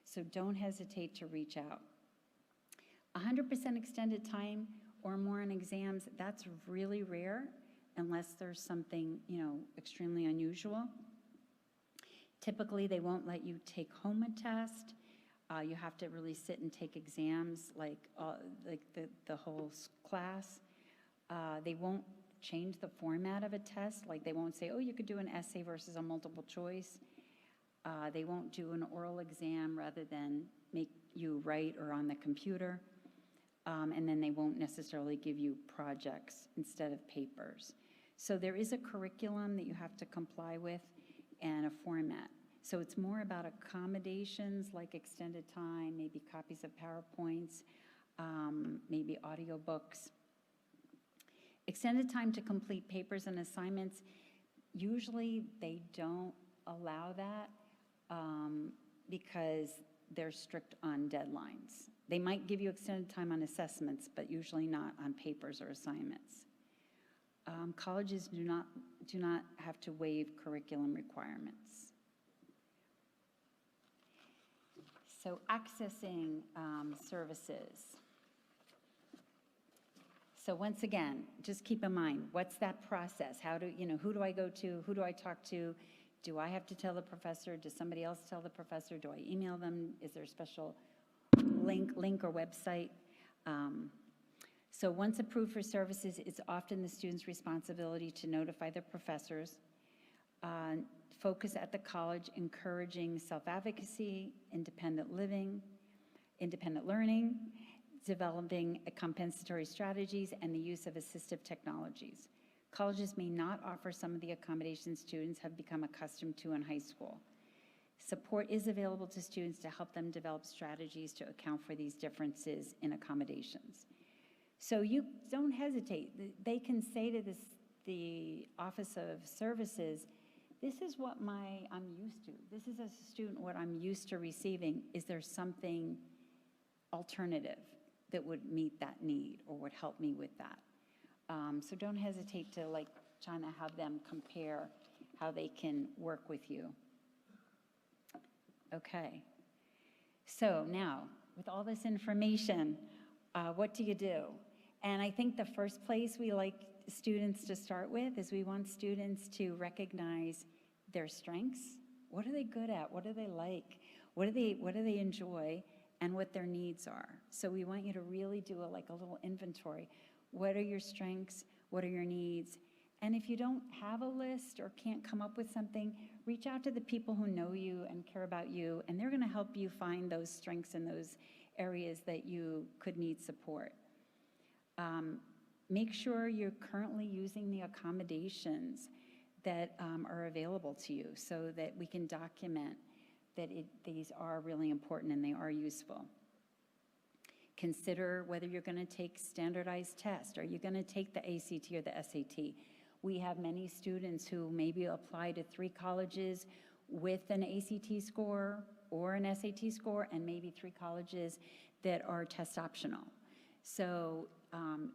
So don't hesitate to reach out. 100% extended time or more in exams, that's really rare unless there's something, extremely unusual. Typically, they won't let you take home a test. You have to really sit and take exams like the whole class. They won't change the format of a test. Like they won't say, oh, you could do an essay versus a multiple choice. They won't do an oral exam rather than make you write or on the computer. And then they won't necessarily give you projects instead of papers. So there is a curriculum that you have to comply with and a format. So it's more about accommodations like extended time, maybe copies of PowerPoints, maybe audiobooks. Extended time to complete papers and assignments, usually they don't allow that because they're strict on deadlines. They might give you extended time on assessments, but usually not on papers or assignments. Colleges do not have to waive curriculum requirements. So accessing services. So once again, just keep in mind, what's that process? Who do I go to? Who do I talk to? Do I have to tell the professor? Does somebody else tell the professor? Do I email them? Is there a special link or website? So once approved for services, it's often the student's responsibility to notify their professors. Focus at the college, encouraging self-advocacy, independent living, independent learning, developing compensatory strategies, and the use of assistive technologies. Colleges may not offer some of the accommodations students have become accustomed to in high school. Support is available to students to help them develop strategies to account for these differences in accommodations. So you don't hesitate. They can say to the Office of Services, this is what I'm used to. This is, as a student, what I'm used to receiving. Is there something alternative that would meet that need or would help me with that? So don't hesitate to trying to have them compare how they can work with you. Okay. So now, with all this information, what do you do? And I think the first place we like students to start with is we want students to recognize their strengths. What are they good at? What do they like? What do they enjoy? And what their needs are. So we want you to really do a little inventory. What are your strengths? What are your needs? And if you don't have a list or can't come up with something, reach out to the people who know you and care about you, and they're gonna help you find those strengths in those areas that you could need support. Make sure you're currently using the accommodations that are available to you so that we can document that these are really important and they are useful. Consider whether you're going to take standardized tests. Are you going to take the ACT or the SAT? We have many students who maybe apply to 3 colleges with an ACT score or an SAT score, and maybe 3 colleges that are test optional. So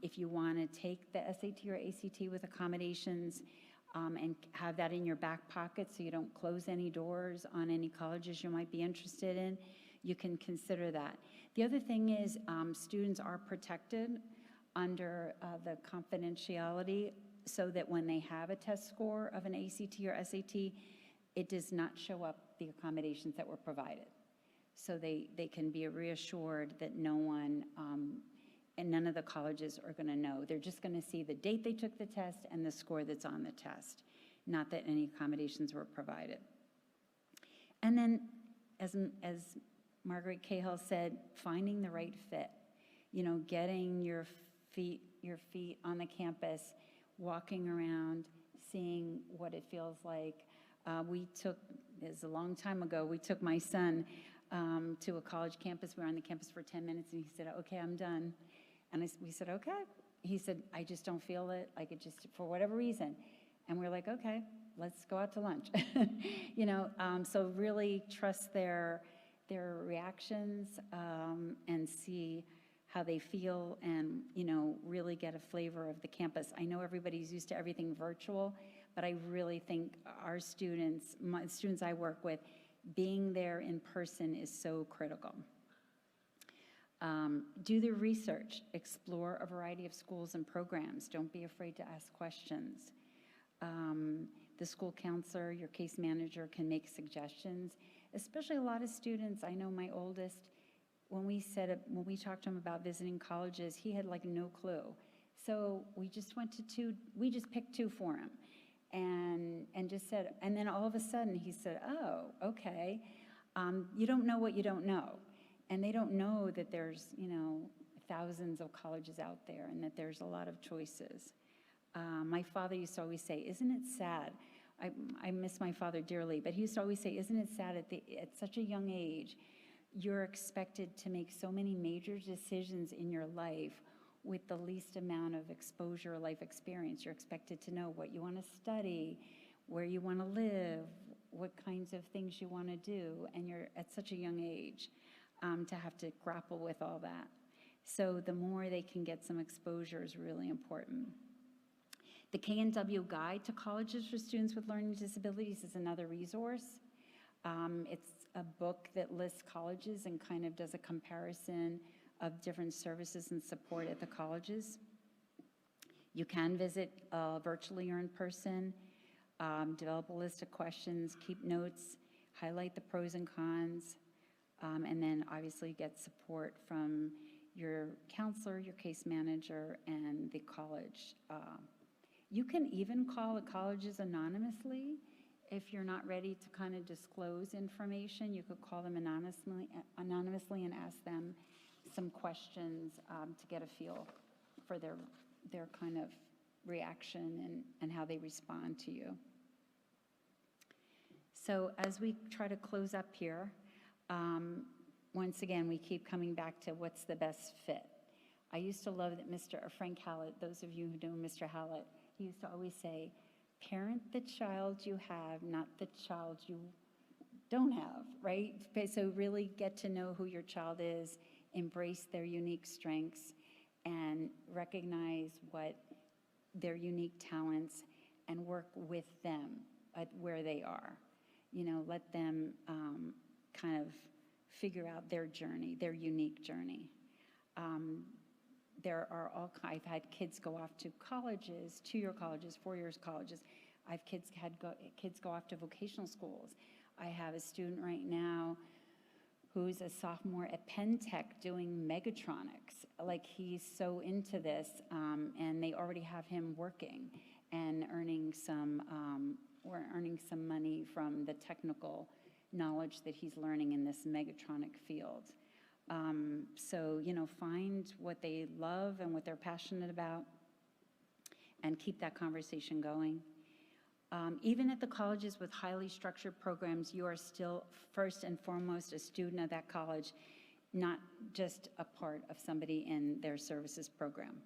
if you want to take the SAT or ACT with accommodations, and have that in your back pocket so you don't close any doors on any colleges you might be interested in, you can consider that. The other thing is students are protected under the confidentiality so that when they have a test score of an ACT or SAT, it does not show up the accommodations that were provided. So they can be reassured that no one and none of the colleges are going to know. They're just going to see the date they took the test and the score that's on the test, not that any accommodations were provided. And then, as Margaret Cahill said, finding the right fit. Getting your feet on the campus, walking around, seeing what it feels like. It was a long time ago, we took my son to a college campus. We were on the campus for 10 minutes, and he said, okay, I'm done. And we said, okay. He said, I just don't feel it, for whatever reason. And we're like, okay, let's go out to lunch. So really trust their reactions and see how they feel and, really get a flavor of the campus. I know everybody's used to everything virtual, but I really think our students, the students I work with, being there in person is so critical. Do the research, explore a variety of schools and programs. Don't be afraid to ask questions. The school counselor, your case manager can make suggestions, especially a lot of students. I know my oldest, when we talked to him about visiting colleges, he had no clue. So we just we just picked 2 for him and just said, and then all of a sudden he said, oh, okay, you don't know what you don't know. And they don't know that there's, thousands of colleges out there and that there's a lot of choices. My father used to always say, isn't it sad? I miss my father dearly, but he used to always say, isn't it sad at such a young age, you're expected to make so many major decisions in your life with the least amount of exposure or life experience. You're expected to know what you want to study, where you want to live, what kinds of things you want to do, and you're at such a young age to have to grapple with all that. So the more they can get some exposure is really important. The K&W Guide to Colleges for Students with Learning Disabilities is another resource. It's a book that lists colleges and kind of does a comparison of different services and support at the colleges. You can visit virtually or in person, develop a list of questions, keep notes, highlight the pros and cons, and then obviously get support from your counselor, your case manager, and the college. You can even call the colleges anonymously. If you're not ready to kind of disclose information, you could call them anonymously and ask them some questions to get a feel for their kind of reaction and how they respond to you. So as we try to close up here, once again, we keep coming back to what's the best fit. I used to love that Frank Hallett, those of you who know Mr. Hallett, he used to always say, parent the child you have, not the child you don't have, right? So really get to know who your child is, embrace their unique strengths, and recognize what their unique talents, and work with them at where they are. Let them kind of figure out their journey, their unique journey. I've had kids go off to colleges, 2-year colleges, 4-year colleges. I've had kids go off to vocational schools. I have a student right now who's a sophomore at Penn Tech doing megatronics. Like, he's so into this, and they already have him working and earning some money from the technical knowledge that he's learning in this megatronic field. So, find what they love and what they're passionate about and keep that conversation going. Even at the colleges with highly structured programs, you are still first and foremost a student of that college, not just a part of somebody in their services program.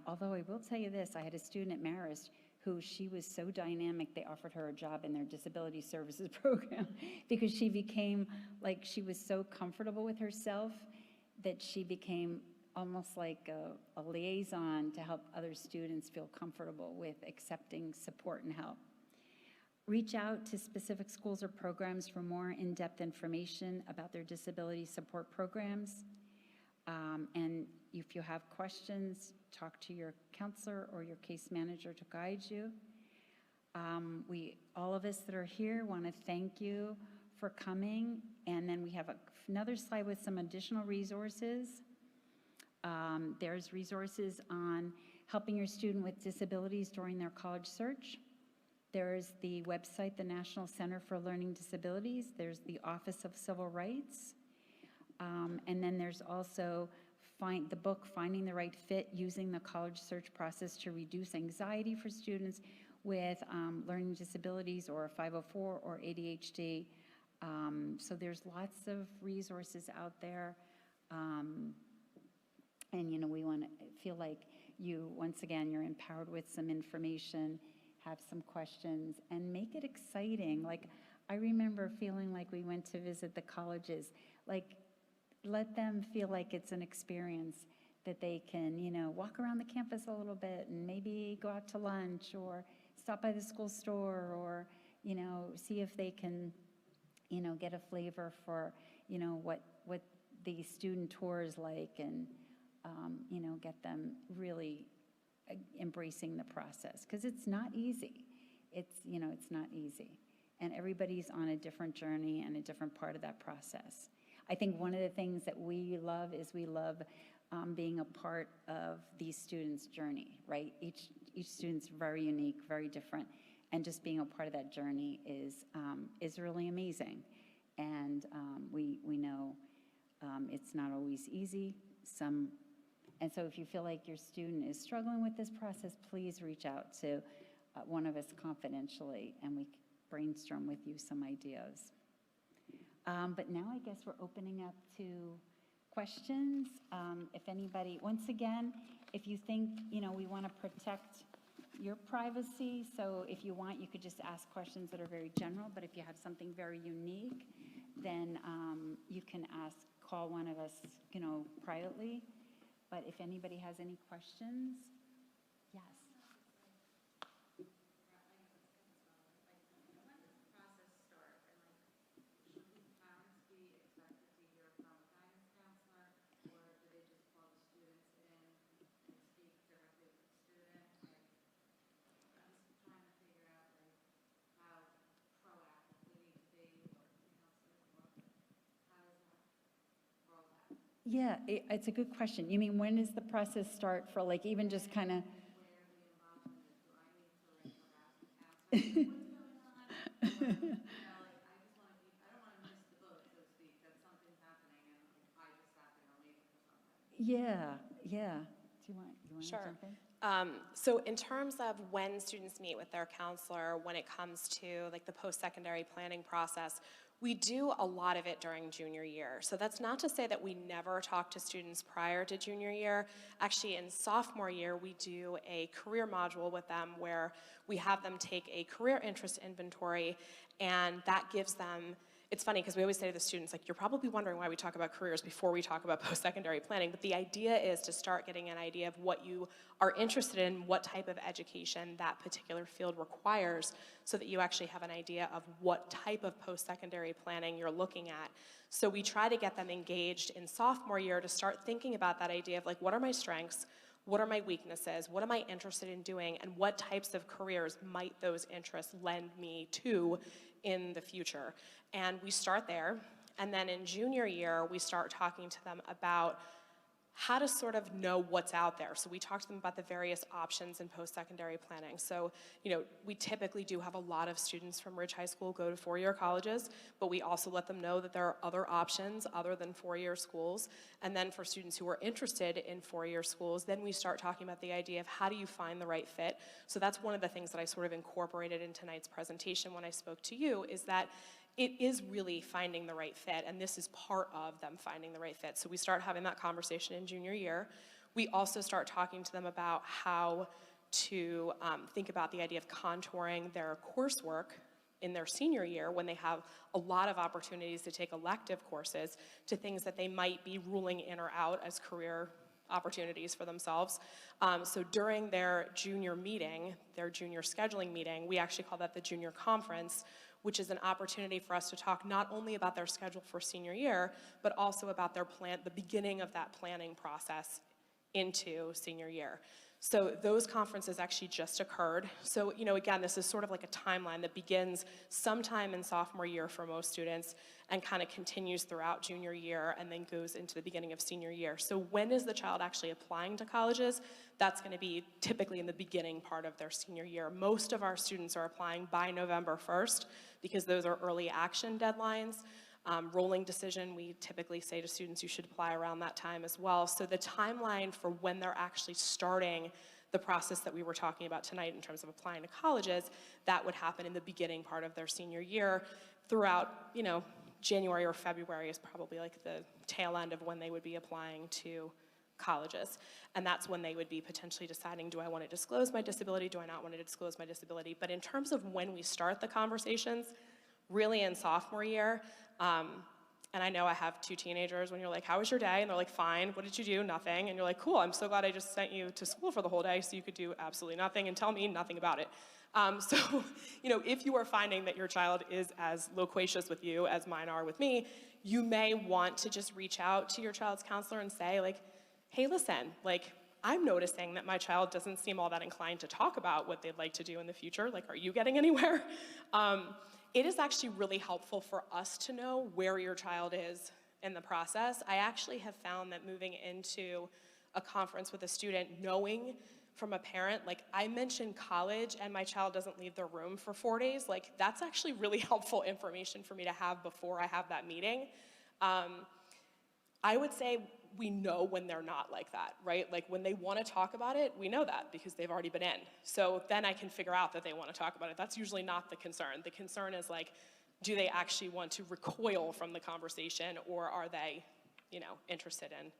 Although I will tell you this, I had a student at Marist who, she was so dynamic, they offered her a job in their disability services program because she became, she was so comfortable with herself that she became almost like a liaison to help other students feel comfortable with accepting support and help. Reach out to specific schools or programs for more in-depth information about their disability support programs. And if you have questions, talk to your counselor or your case manager to guide you. All of us that are here want to thank you for coming. And then we have another slide with some additional resources. There's resources on helping your student with disabilities during their college search. There's the website, the National Center for Learning Disabilities. There's the Office of Civil Rights. And then there's also the book, Finding the Right Fit, Using the College Search Process to Reduce Anxiety for Students with Learning Disabilities or 504 or ADHD. So there's lots of resources out there. And, we want to feel like once again, you're empowered with some information, have some questions, and make it exciting. I remember feeling like we went to visit the colleges, let them feel like it's an experience that they can, walk around the campus a little bit and maybe go out to lunch or stop by the school store or, see if they can, get a flavor for, what the student tour is like and, get them really embracing the process. Because it's not easy. It's not easy. And everybody's on a different journey and a different part of that process. I think one of the things that we love is we love being a part of these students' journey, right? Each student's very unique, very different, and just being a part of that journey is really amazing. And we know it's not always easy. And so if you feel like your student is struggling with this process, please reach out to one of us confidentially, and we brainstorm with you some ideas. But now I guess we're opening up to questions. If anybody, once again, if you think, we want to protect your privacy, so if you want, you could just ask questions that are very general, but if you have something very unique, then you can call one of us, privately. But if anybody has any questions, yes. Yeah, it's a good question. You mean, when does the process start for, like, even just kind of? Yeah. Do you want to Sure. jump in? So in terms of when students meet with their counselor, when it comes to like the post-secondary planning process, we do a lot of it during junior year. So that's not to say that we never talk to students prior to junior year. Actually, in sophomore year, we do a career module with them where we have them take a career interest inventory, and that gives them, it's funny because we always say to the students, like, you're probably wondering why we talk about careers before we talk about post-secondary planning, but the idea is to start getting an idea of what you are interested in, what type of education that particular field requires, so that you actually have an idea of what type of post-secondary planning you're looking at. So we try to get them engaged in sophomore year to start thinking about that idea of, like, what are my strengths? What are my weaknesses? What am I interested in doing? And what types of careers might those interests lend me to in the future? And we start there. And then in junior year, we start talking to them about how to sort of know what's out there. So we talk to them about the various options in post-secondary planning. So, we typically do have a lot of students from Ridge High School go to four-year colleges, but we also let them know that there are other options other than four-year schools. And then for students who are interested in four-year schools, then we start talking about the idea of how do you find the right fit. So that's one of the things that I sort of incorporated in tonight's presentation when I spoke to you, is that it is really finding the right fit, and this is part of them finding the right fit. So we start having that conversation in junior year. We also start talking to them about how to think about the idea of contouring their coursework in their senior year, when they have a lot of opportunities to take elective courses, to things that they might be ruling in or out as career opportunities for themselves. So during their junior meeting, their junior scheduling meeting, we actually call that the junior conference, which is an opportunity for us to talk not only about their schedule for senior year, but also about their the beginning of that planning process into senior year. So those conferences actually just occurred. So, again, this is sort of like a timeline that begins sometime in sophomore year for most students and kind of continues throughout junior year and then goes into the beginning of senior year. So when is the child actually applying to colleges? That's going to be typically in the beginning part of their senior year. Most of our students are applying by November 1st because those are early action deadlines. Rolling decision, we typically say to students you should apply around that time as well. So the timeline for when they're actually starting the process that we were talking about tonight in terms of applying to colleges, that would happen in the beginning part of their senior year. Throughout, January or February is probably like the tail end of when they would be applying to colleges. And that's when they would be potentially deciding, do I want to disclose my disability? Do I not want to disclose my disability? But in terms of when we start the conversations, really in sophomore year, and I know I have two teenagers, when you're like, how was your day? And they're like, fine. What did you do? Nothing. And you're like, cool, I'm so glad I just sent you to school for the whole day so you could do absolutely nothing and tell me nothing about it. So, if you are finding that your child is as loquacious with you as mine are with me, you may want to just reach out to your child's counselor and say, like, hey, listen, like, I'm noticing that my child doesn't seem all that inclined to talk about what they'd like to do in the future. Like, are you getting anywhere? It is actually really helpful for us to know where your child is in the process. I actually have found that moving into a conference with a student, knowing from a parent, like I mentioned college and my child doesn't leave their room for 4 days, like that's actually really helpful information for me to have before I have that meeting. I would say we know when they're not like that, right? Like when they want to talk about it, we know that because they've already been in. So then I can figure out that they want to talk about it. That's usually not the concern. The concern is like, do they actually want to recoil from the conversation, or are they, interested in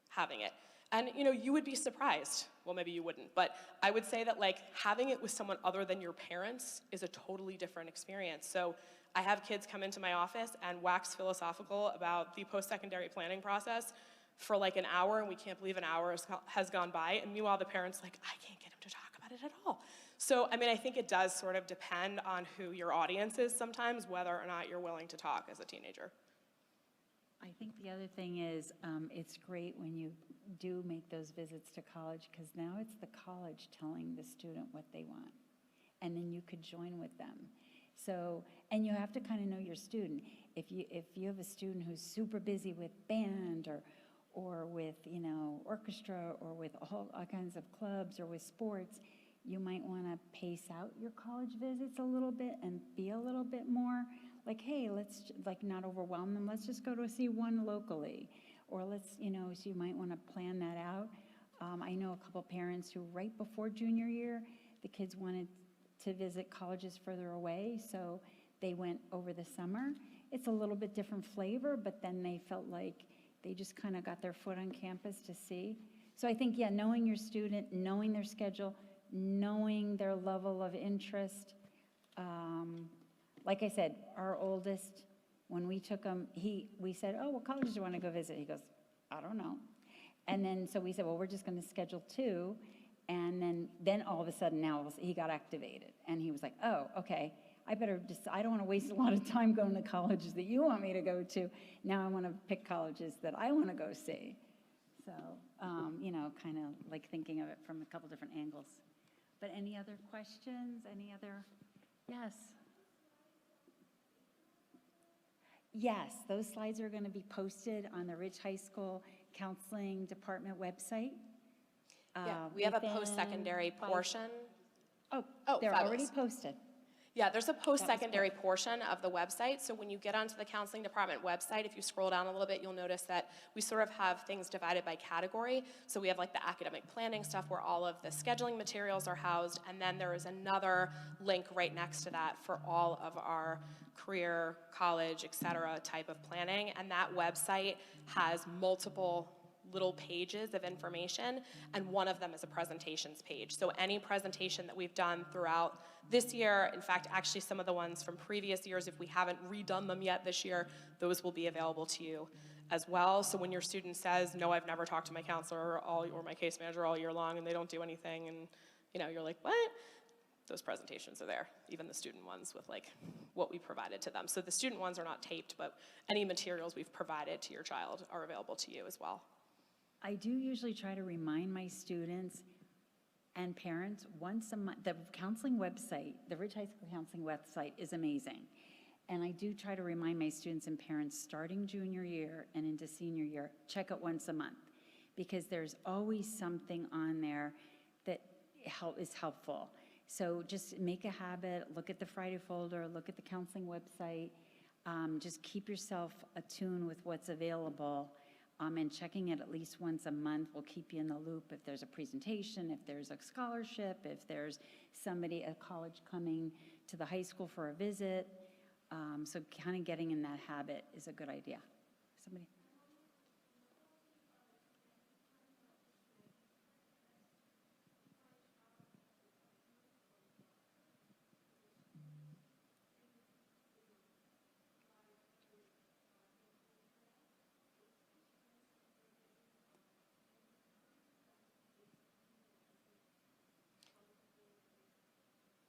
having it? And you would be surprised. Well, maybe you wouldn't, but I would say that like having it with someone other than your parents is a totally different experience. So I have kids come into my office and wax philosophical about the post-secondary planning process for like an hour, and we can't believe an hour has gone by, and meanwhile the parent's like, I can't get him to talk about it at all. So, I think it does sort of depend on who your audience is sometimes, whether or not you're willing to talk as a teenager. I think the other thing is it's great when you do make those visits to college, because now it's the college telling the student what they want, and then you could join with them. So, and you have to kind of know your student. If you have a student who's super busy with band or with orchestra or with all kinds of clubs or with sports, you might want to pace out your college visits a little bit and be a little bit more like, hey, let's not overwhelm them. Let's just go to see one locally, or let's so you might want to plan that out. I know a couple parents who right before junior year, the kids wanted to visit colleges further away, so they went over the summer. It's a little bit different flavor, but then they felt like they just kind of got their foot on campus to see. So I think, yeah, knowing your student, knowing their schedule, knowing their level of interest. Like I said, our oldest, when we took him, we said, oh, what colleges do you want to go visit? He goes, I don't know. And then, so we said, well, we're just going to schedule 2. And then all of a sudden now he got activated. And he was like, oh, okay, I don't want to waste a lot of time going to colleges that you want me to go to. Now I want to pick colleges that I want to go see. So, kind of like thinking of it from a couple different angles. But any other questions? Any other? Yes. Yes, those slides are going to be posted on the Ridge High School Counseling Department website. Yeah, we have a post-secondary portion. Oh, Oh, they're fabulous. already posted. Yeah, there's a post-secondary portion of the website. So when you get onto the counseling department website, if you scroll down a little bit, you'll notice that we sort of have things divided by category. So we have like the academic planning stuff where all of the scheduling materials are housed, and then there is another link right next to that for all of our career, college, et cetera type of planning. And that website has multiple little pages of information, and one of them is a presentations page. So any presentation that we've done throughout this year, in fact, actually some of the ones from previous years, if we haven't redone them yet this year, those will be available to you as well. So when your student says, no, I've never talked to my counselor or my case manager all year long and they don't do anything, and you're like, what? Those presentations are there, even the student ones with like what we provided to them. So the student ones are not taped, but any materials we've provided to your child are available to you as well. I do usually try to remind my students and parents once a month. The counseling website, the Ridge High School counseling website is amazing. And I do try to remind my students and parents starting junior year and into senior year, check it once a month, because there's always something on there that is helpful. So just make a habit, look at the Friday folder, look at the counseling website, just keep yourself attuned with what's available. And checking it at least once a month will keep you in the loop if there's a presentation, if there's a scholarship, if there's somebody at college coming to the high school for a visit. So kind of getting in that habit is a good idea. Somebody?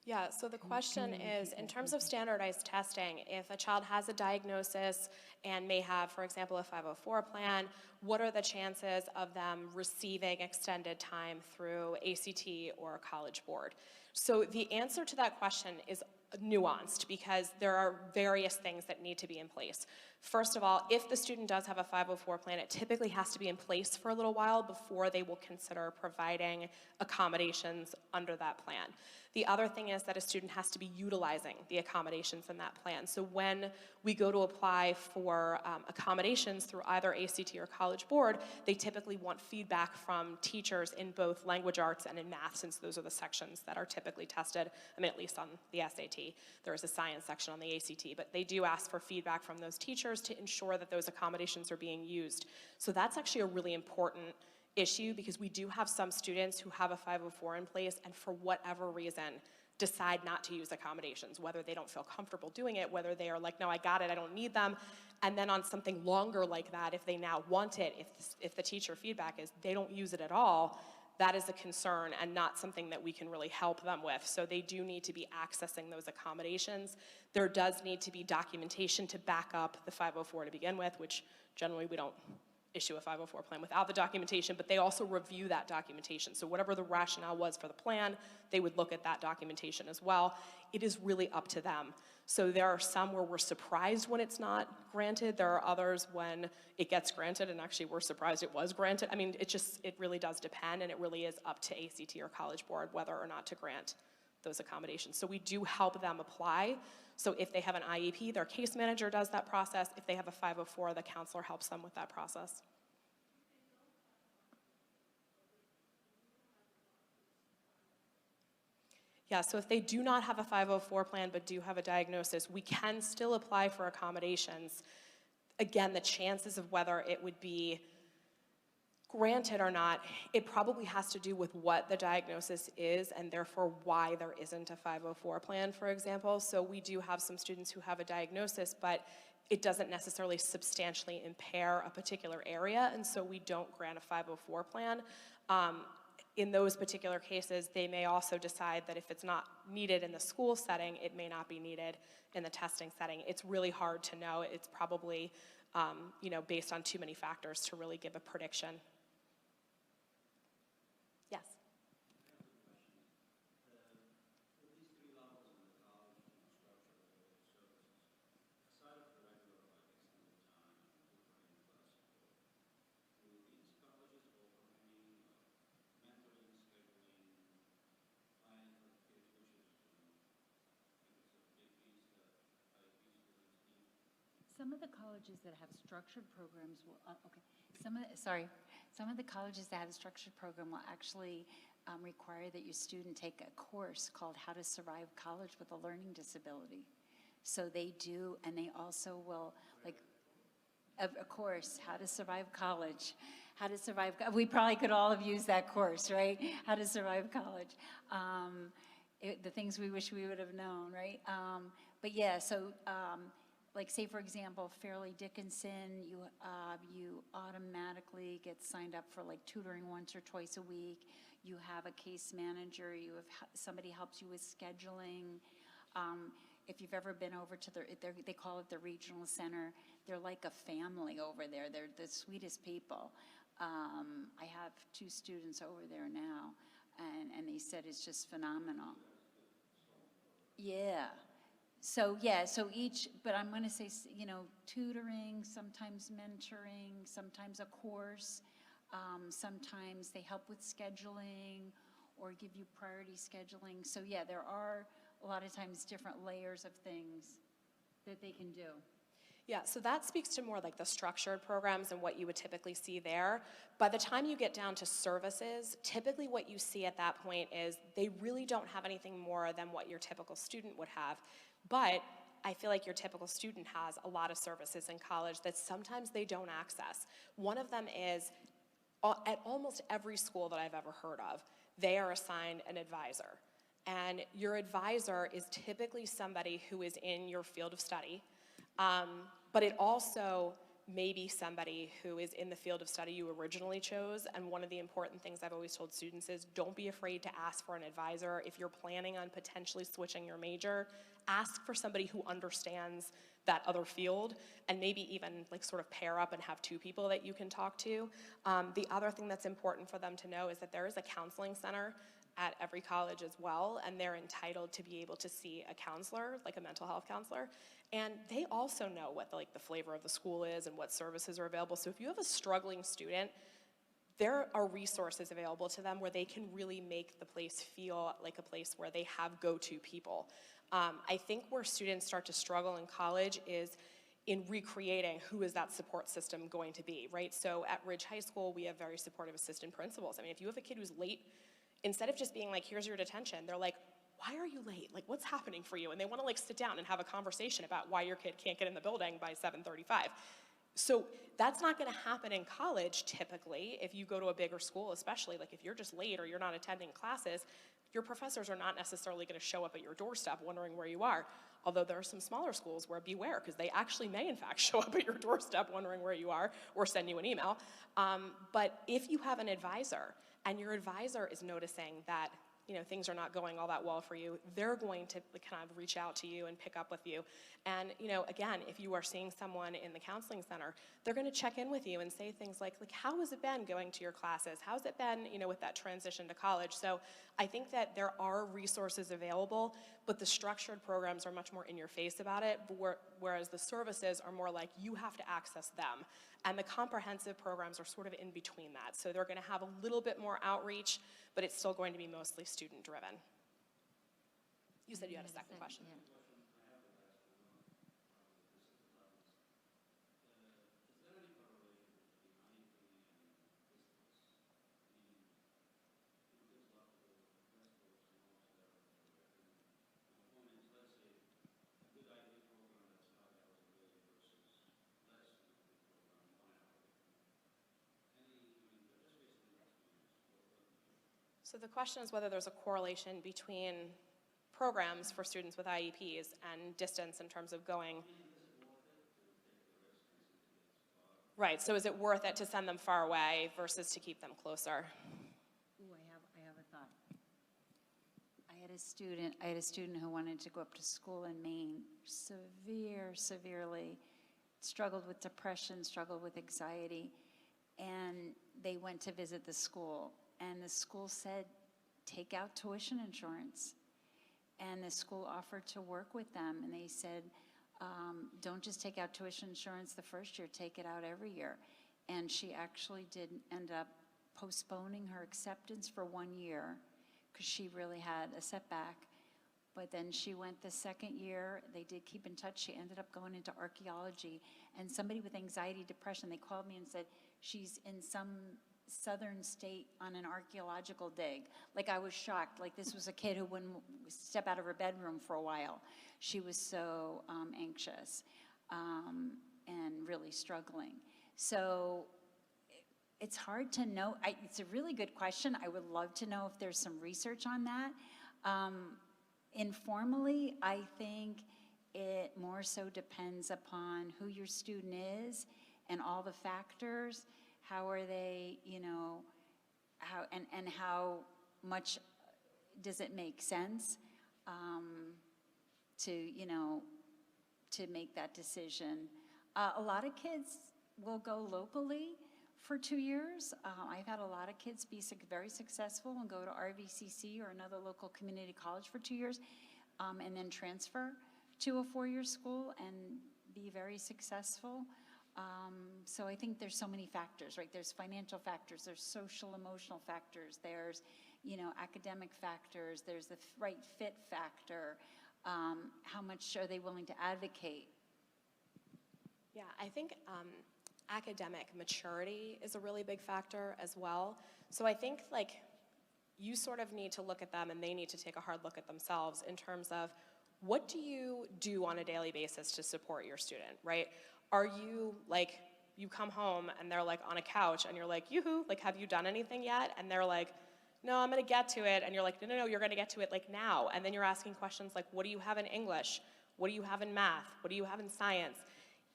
Yeah, so the question is, in terms of standardized testing, if a child has a diagnosis and may have, for example, a 504 plan, what are the chances of them receiving extended time through ACT or College Board? So the answer to that question is nuanced because there are various things that need to be in place. First of all, if the student does have a 504 plan, it typically has to be in place for a little while before they will consider providing accommodations under that plan. The other thing is that a student has to be utilizing the accommodations in that plan. So when we go to apply for accommodations through either ACT or College Board, they typically want feedback from teachers in both language arts and in math, since those are the sections that are typically tested, I mean, at least on the SAT. There is a science section on the ACT, but they do ask for feedback from those teachers to ensure that those accommodations are being used. So that's actually a really important issue, because we do have some students who have a 504 in place and for whatever reason decide not to use accommodations, whether they don't feel comfortable doing it, whether they are like, no, I got it, I don't need them. And then on something longer like that, if they now want it, if the teacher feedback is they don't use it at all, that is a concern and not something that we can really help them with. So they do need to be accessing those accommodations. There does need to be documentation to back up the 504 to begin with, which generally we don't issue a 504 plan without the documentation, but they also review that documentation. So whatever the rationale was for the plan, they would look at that documentation as well. It is really up to them. So there are some where we're surprised when it's not granted. There are others when it gets granted and actually we're surprised it was granted. I mean, it really does depend, and it really is up to ACT or College Board whether or not to grant those accommodations. So we do help them apply. So if they have an IEP, their case manager does that process. If they have a 504, the counselor helps them with that process. Yeah, so if they do not have a 504 plan but do have a diagnosis, we can still apply for accommodations. Again, the chances of whether it would be granted or not, it probably has to do with what the diagnosis is and therefore why there isn't a 504 plan, for example. So we do have some students who have a diagnosis, but it doesn't necessarily substantially impair a particular area, and so we don't grant a 504 plan. In those particular cases, they may also decide that if it's not needed in the school setting, it may not be needed in the testing setting. It's really hard to know. It's probably based on too many factors to really give a prediction. Yes. Some of the colleges that have structured programs will, some of the colleges that have a structured program will actually require that your student take a course called How to Survive College with a Learning Disability. So they do, and they also will, like, a course, How to Survive College. How to survive, we probably could all have used that course, right? How to survive college. The things we wish we would have known, right? But yeah, so, like say for example, Fairleigh Dickinson, you automatically get signed up for like tutoring once or twice a week. You have a case manager, you have somebody helps you with scheduling. If you've ever been over to they call it the regional center, they're like a family over there. They're the sweetest people. I have 2 students over there now, and they said it's just phenomenal. Yeah. So yeah, so but I'm going to say, tutoring, sometimes mentoring, sometimes a course, sometimes they help with scheduling or give you priority scheduling. So yeah, there are a lot of times different layers of things that they can do. Yeah, so that speaks to more like the structured programs and what you would typically see there. By the time you get down to services, typically what you see at that point is they really don't have anything more than what your typical student would have. But I feel like your typical student has a lot of services in college that sometimes they don't access. One of them is, at almost every school that I've ever heard of, they are assigned an advisor. And your advisor is typically somebody who is in your field of study, but it also may be somebody who is in the field of study you originally chose. And one of the important things I've always told students is don't be afraid to ask for an advisor. If you're planning on potentially switching your major, ask for somebody who understands that other field, and maybe even like sort of pair up and have 2 people that you can talk to. The other thing that's important for them to know is that there is a counseling center at every college as well, and they're entitled to be able to see a counselor, like a mental health counselor. And they also know what the flavor of the school is and what services are available. So if you have a struggling student, there are resources available to them where they can really make the place feel like a place where they have go-to people. I think where students start to struggle in college is in recreating who is that support system going to be, right? So at Ridge High School, we have very supportive assistant principals. I mean, if you have a kid who's late, instead of just being like, here's your detention, they're like, why are you late? Like, what's happening for you? And they want to sit down and have a conversation about why your kid can't get in the building by 7:35. So that's not going to happen in college typically if you go to a bigger school, especially if you're just late or you're not attending classes, your professors are not necessarily going to show up at your doorstep wondering where you are. Although there are some smaller schools where beware, because they actually may in fact show up at your doorstep wondering where you are or send you an email. But if you have an advisor and your advisor is noticing that things are not going all that well for you, they're going to kind of reach out to you and pick up with you. And, again, if you are seeing someone in the counseling center, they're going to check in with you and say things like how has it been going to your classes? How's it been, with that transition to college? So I think that there are resources available, but the structured programs are much more in your face about it, whereas the services are more like you have to access them. And the comprehensive programs are sort of in between that. So they're going to have a little bit more outreach, but it's still going to be mostly student-driven. You said you had a second question. Yeah. So the question is whether there's a correlation between programs for students with IEPs and distance in terms of going. Right, so is it worth it to send them far away versus to keep them closer? Ooh, I have a thought. I had a student who wanted to go up to school in Maine, severely struggled with depression, struggled with anxiety, and they went to visit the school. And the school said, take out tuition insurance. And the school offered to work with them. And they said, don't just take out tuition insurance the first year, take it out every year. And she actually did end up postponing her acceptance for 1 year because she really had a setback. But then she went the second year. They did keep in touch. She ended up going into archaeology. And somebody with anxiety, depression, they called me and said, she's in some southern state on an archaeological dig. I was shocked. This was a kid who wouldn't step out of her bedroom for a while. She was so anxious and really struggling. So it's hard to know. It's a really good question. I would love to know if there's some research on that. Informally, I think it more so depends upon who your student is and all the factors. How are they, how much does it make sense to make that decision? A lot of kids will go locally for 2 years. I've had a lot of kids be very successful and go to RVCC or another local community college for 2 years and then transfer to a 4-year school and be very successful. So I think there's so many factors, right? There's financial factors, there's social emotional factors, there's, academic factors, there's the right fit factor. How much are they willing to advocate? Yeah, I think academic maturity is a really big factor as well. So I think you sort of need to look at them and they need to take a hard look at themselves in terms of what do you do on a daily basis to support your student, right? Are you you come home and they're on a couch and you're like, yoo-hoo, have you done anything yet? And they're like, no, I'm gonna get to it. And you're like, no, you're gonna get to it now. And then you're asking questions like, what do you have in English? What do you have in math? What do you have in science?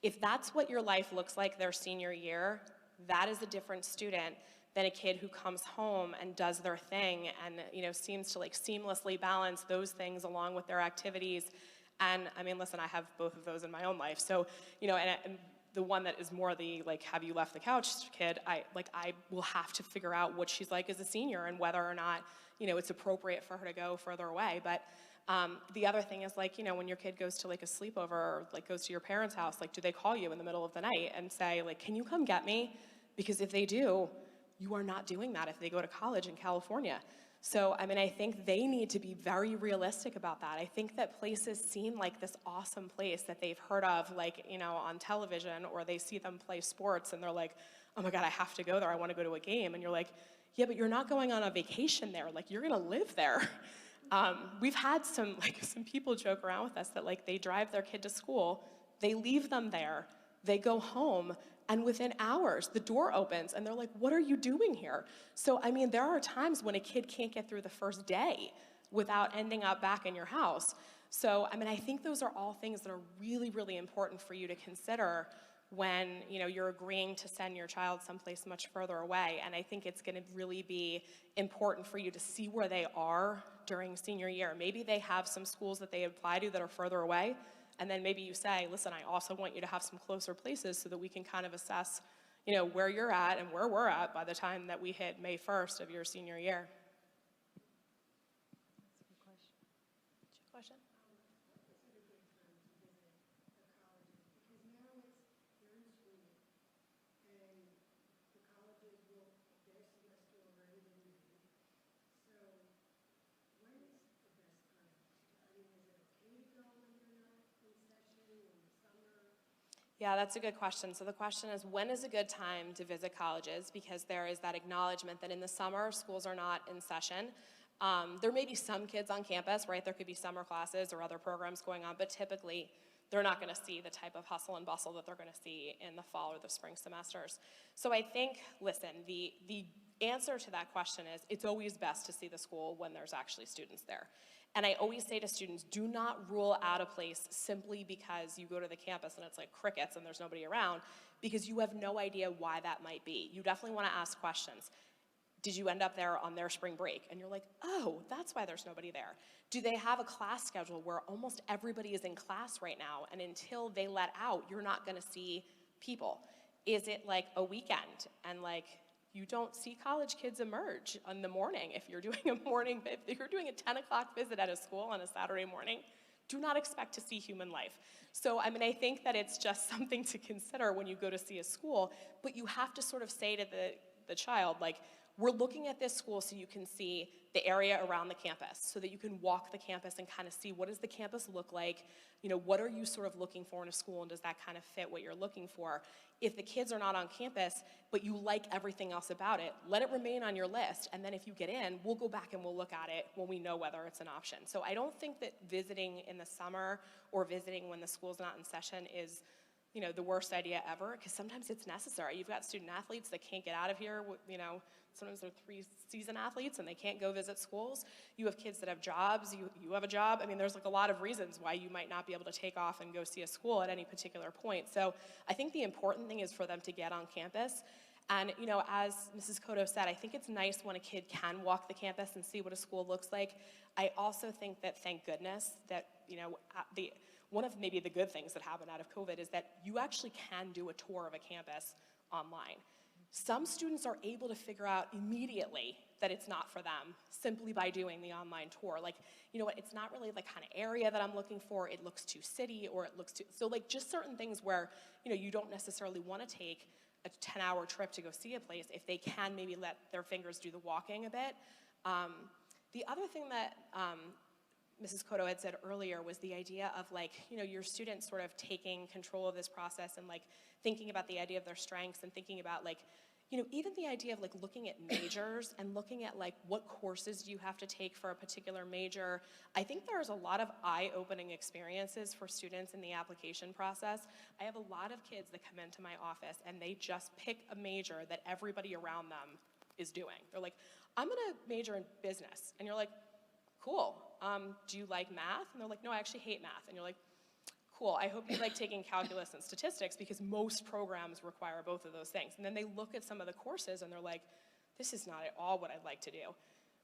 If that's what your life looks like their senior year, that is a different student than a kid who comes home and does their thing and seems to seamlessly balance those things along with their activities. And I mean, listen, I have both of those in my own life. So, and the one that is more the, like, have you left the couch kid, I will have to figure out what she's like as a senior and whether or not, it's appropriate for her to go further away. But the other thing is, like, when your kid goes to like a sleepover or like goes to your parents' house, like, do they call you in the middle of the night and say, like, can you come get me? Because if they do, you are not doing that if they go to college in California. So, I mean, I think they need to be very realistic about that. I think that places seem like this awesome place that they've heard of, like, on television, or they see them play sports and they're like, oh my God, I have to go there, I want to go to a game. And you're like, yeah, but you're not going on a vacation there, like, you're gonna live there. We've had some people joke around with us that, like, they drive their kid to school, they leave them there, they go home, and within hours, the door opens, and they're like, what are you doing here? So, I mean, there are times when a kid can't get through the first day without ending up back in your house. So, I mean, I think those are all things that are really, really important for you to consider when, you're agreeing to send your child someplace much further away. And I think it's gonna really be important for you to see where they are during senior year. Maybe they have some schools that they apply to that are further away, and then maybe you say, listen, I also want you to have some closer places so that we can kind of assess, where you're at and where we're at by the time that we hit May 1st of your senior year. Question? Yeah, that's a good question. So the question is, when is a good time to visit colleges? Because there is that acknowledgement that in the summer, schools are not in session. There may be some kids on campus, right? There could be summer classes or other programs going on, but typically they're not gonna see the type of hustle and bustle that they're gonna see in the fall or the spring semesters. So I think, listen, the answer to that question is, it's always best to see the school when there's actually students there. And I always say to students, do not rule out a place simply because you go to the campus and it's like crickets and there's nobody around, because you have no idea why that might be. You definitely want to ask questions. Did you end up there on their spring break? And you're like, oh, that's why there's nobody there. Do they have a class schedule where almost everybody is in class right now, and until they let out, you're not gonna see people? Is it like a weekend and like, you don't see college kids emerge in the morning if you're doing if you're doing a 10 o'clock visit at a school on a Saturday morning? Do not expect to see human life. So, I mean, I think that it's just something to consider when you go to see a school, but you have to sort of say to the child, like, we're looking at this school so you can see the area around the campus, so that you can walk the campus and kind of see, what does the campus look like? What are you sort of looking for in a school, and does that kind of fit what you're looking for? If the kids are not on campus, but you like everything else about it, let it remain on your list, and then if you get in, we'll go back and we'll look at it when we know whether it's an option. So I don't think that visiting in the summer or visiting when the school's not in session is the worst idea ever, because sometimes it's necessary. You've got student athletes that can't get out of here, sometimes they're 3-season athletes and they can't go visit schools. You have kids that have jobs, you have a job. I mean, there's like a lot of reasons why you might not be able to take off and go see a school at any particular point. So I think the important thing is for them to get on campus. And as Mrs. Cotto said, I think it's nice when a kid can walk the campus and see what a school looks like. I also think that, thank goodness, that one of maybe the good things that happened out of COVID is that you actually can do a tour of a campus online. Some students are able to figure out immediately that it's not for them simply by doing the online tour. Like, it's not really the kind of area that I'm looking for. It looks too city, or it looks too, so like just certain things where, you don't necessarily want to take a 10-hour trip to go see a place if they can maybe let their fingers do the walking a bit. The other thing that Mrs. Cotto had said earlier was the idea of your students sort of taking control of this process and thinking about the idea of their strengths and thinking about even the idea of looking at majors and looking at what courses do you have to take for a particular major. I think there's a lot of eye-opening experiences for students in the application process. I have a lot of kids that come into my office and they just pick a major that everybody around them is doing. They're like, I'm gonna major in business. And you're like, cool. Do you like math? And they're like, no, I actually hate math. And you're like, cool, I hope you like taking calculus and statistics, because most programs require both of those things. And then they look at some of the courses and they're like, this is not at all what I'd like to do.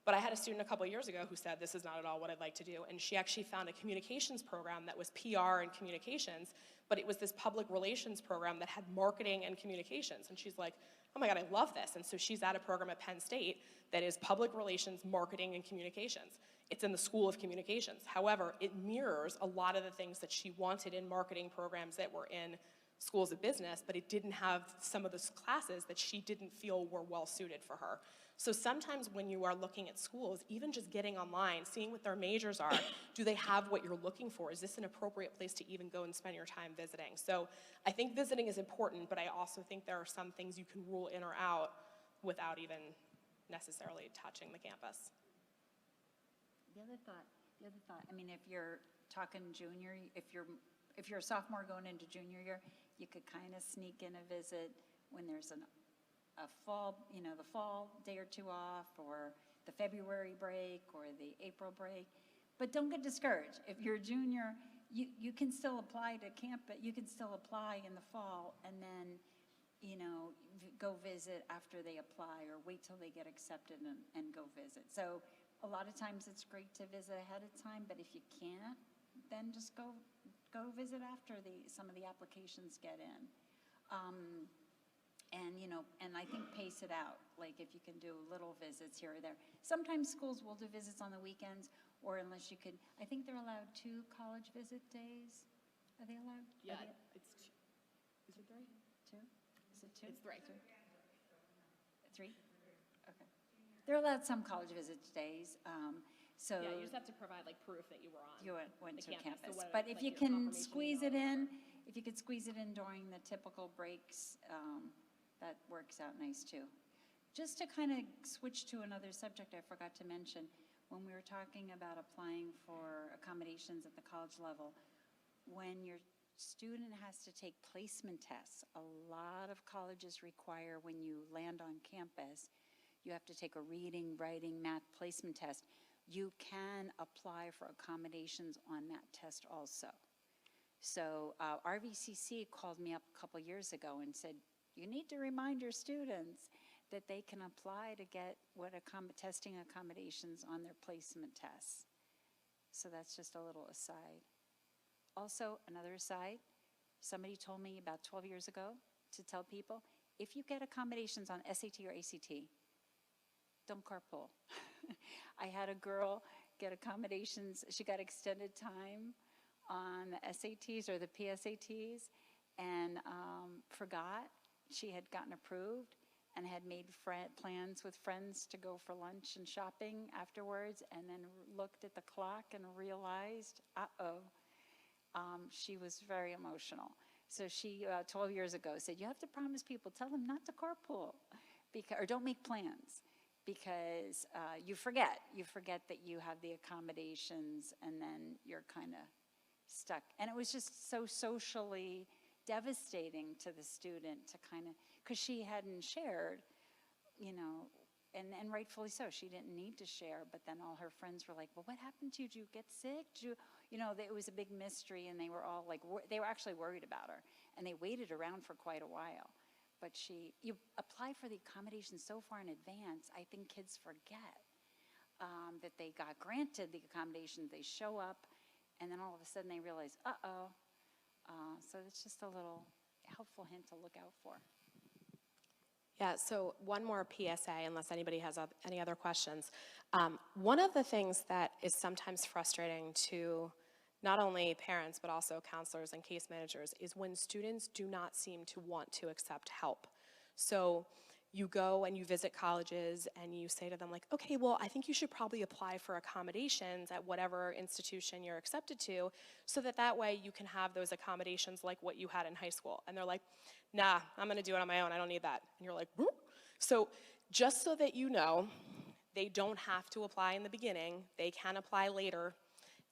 But I had a student a couple years ago who said, this is not at all what I'd like to do. And she actually found a communications program that was PR and communications, but it was this public relations program that had marketing and communications. And she's like, oh my God, I love this. And so she's at a program at Penn State that is public relations, marketing, and communications. It's in the School of Communications. However, it mirrors a lot of the things that she wanted in marketing programs that were in schools of business, but it didn't have some of those classes that she didn't feel were well suited for her. So sometimes when you are looking at schools, even just getting online, seeing what their majors are, do they have what you're looking for? Is this an appropriate place to even go and spend your time visiting? So I think visiting is important, but I also think there are some things you can rule in or out without even necessarily touching the campus. The other thought, I mean, if you're talking junior, if you're a sophomore going into junior year, you could kind of sneak in a visit when there's a fall, the fall day or two off, or the February break, or the April break. But don't get discouraged. If you're a junior, you can still apply to camp, but you can still apply in the fall, and then, go visit after they apply, or wait till they get accepted and go visit. So a lot of times it's great to visit ahead of time, but if you can't, then just go visit after some of the applications get in. And I think pace it out, like if you can do little visits here or there. Sometimes schools will do visits on the weekends, or unless you could, I think they're allowed 2 college visit days. Are they allowed? Yeah, it's is it 3? 2? Is it 2? It's 3. 3? Okay. They're allowed some college visit days. So Yeah, you just have to provide like proof that you were on. you went to the campus. campus. So what, But like, if you your can confirmation squeeze email it or in, whatever. if you could squeeze it in during the typical breaks, that works out nice too. Just to kind of switch to another subject I forgot to mention, when we were talking about applying for accommodations at the college level, when your student has to take placement tests, a lot of colleges require when you land on campus, you have to take a reading, writing, math placement test. You can apply for accommodations on that test also. So RVCC called me up a couple years ago and said, you need to remind your students that they can apply to get testing accommodations on their placement tests. So that's just a little aside. Also, another aside, somebody told me about 12 years ago to tell people, if you get accommodations on SAT or ACT, don't carpool. I had a girl get accommodations. She got extended time on the SATs or the PSATs and forgot she had gotten approved and had made plans with friends to go for lunch and shopping afterwards, and then looked at the clock and realized, she was very emotional. So she, 12 years ago, said, you have to promise people, tell them not to carpool, or don't make plans, because you forget that you have the accommodations, and then you're kind of stuck. And it was just so socially devastating to the student to kind of, because she hadn't shared, and rightfully so, she didn't need to share, but then all her friends were like, well, what happened to you? Did you get sick? It was a big mystery, and they were all like, they were actually worried about her, and they waited around for quite a while. But you apply for the accommodations so far in advance, I think kids forget that they got granted the accommodations. They show up, and then all of a sudden they realize, so it's just a little helpful hint to look out for. Yeah, so one more PSA, unless anybody has any other questions. One of the things that is sometimes frustrating to not only parents, but also counselors and case managers, is when students do not seem to want to accept help. So you go and you visit colleges and you say to them like, okay, well, I think you should probably apply for accommodations at whatever institution you're accepted to, so that way you can have those accommodations like what you had in high school. And they're like, nah, I'm gonna do it on my own, I don't need that. And you're like, whoop. So just so that you know, they don't have to apply in the beginning, they can apply later.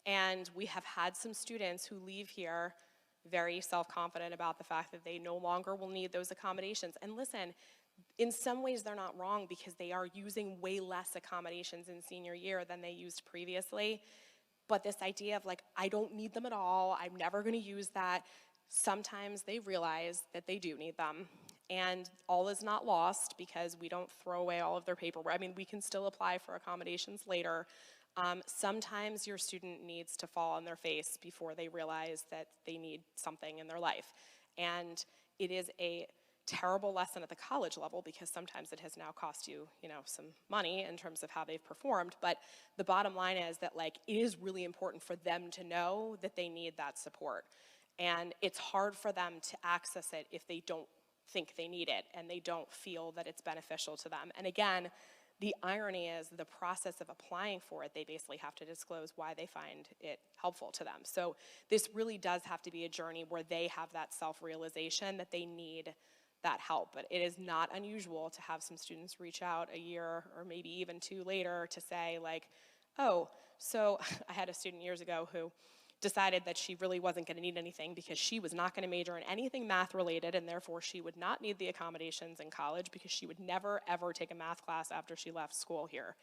And we have had some students who leave here very self-confident about the fact that they no longer will need those accommodations. And listen, in some ways they're not wrong, because they are using way less accommodations in senior year than they used previously. But this idea of like, I don't need them at all, I'm never gonna use that, sometimes they realize that they do need them. And all is not lost because we don't throw away all of their paperwork. I mean, we can still apply for accommodations later. Sometimes your student needs to fall on their face before they realize that they need something in their life. And it is a terrible lesson at the college level because sometimes it has now cost you, some money in terms of how they've performed. But the bottom line is that it is really important for them to know that they need that support. And it's hard for them to access it if they don't think they need it and they don't feel that it's beneficial to them. And again, the irony is the process of applying for it, they basically have to disclose why they find it helpful to them. So this really does have to be a journey where they have that self-realization that they need that help. But it is not unusual to have some students reach out a year or maybe even 2 later to say oh, so I had a student years ago who decided that she really wasn't going to need anything because she was not going to major in anything math related, and therefore she would not need the accommodations in college because she would never ever take a math class after she left school here.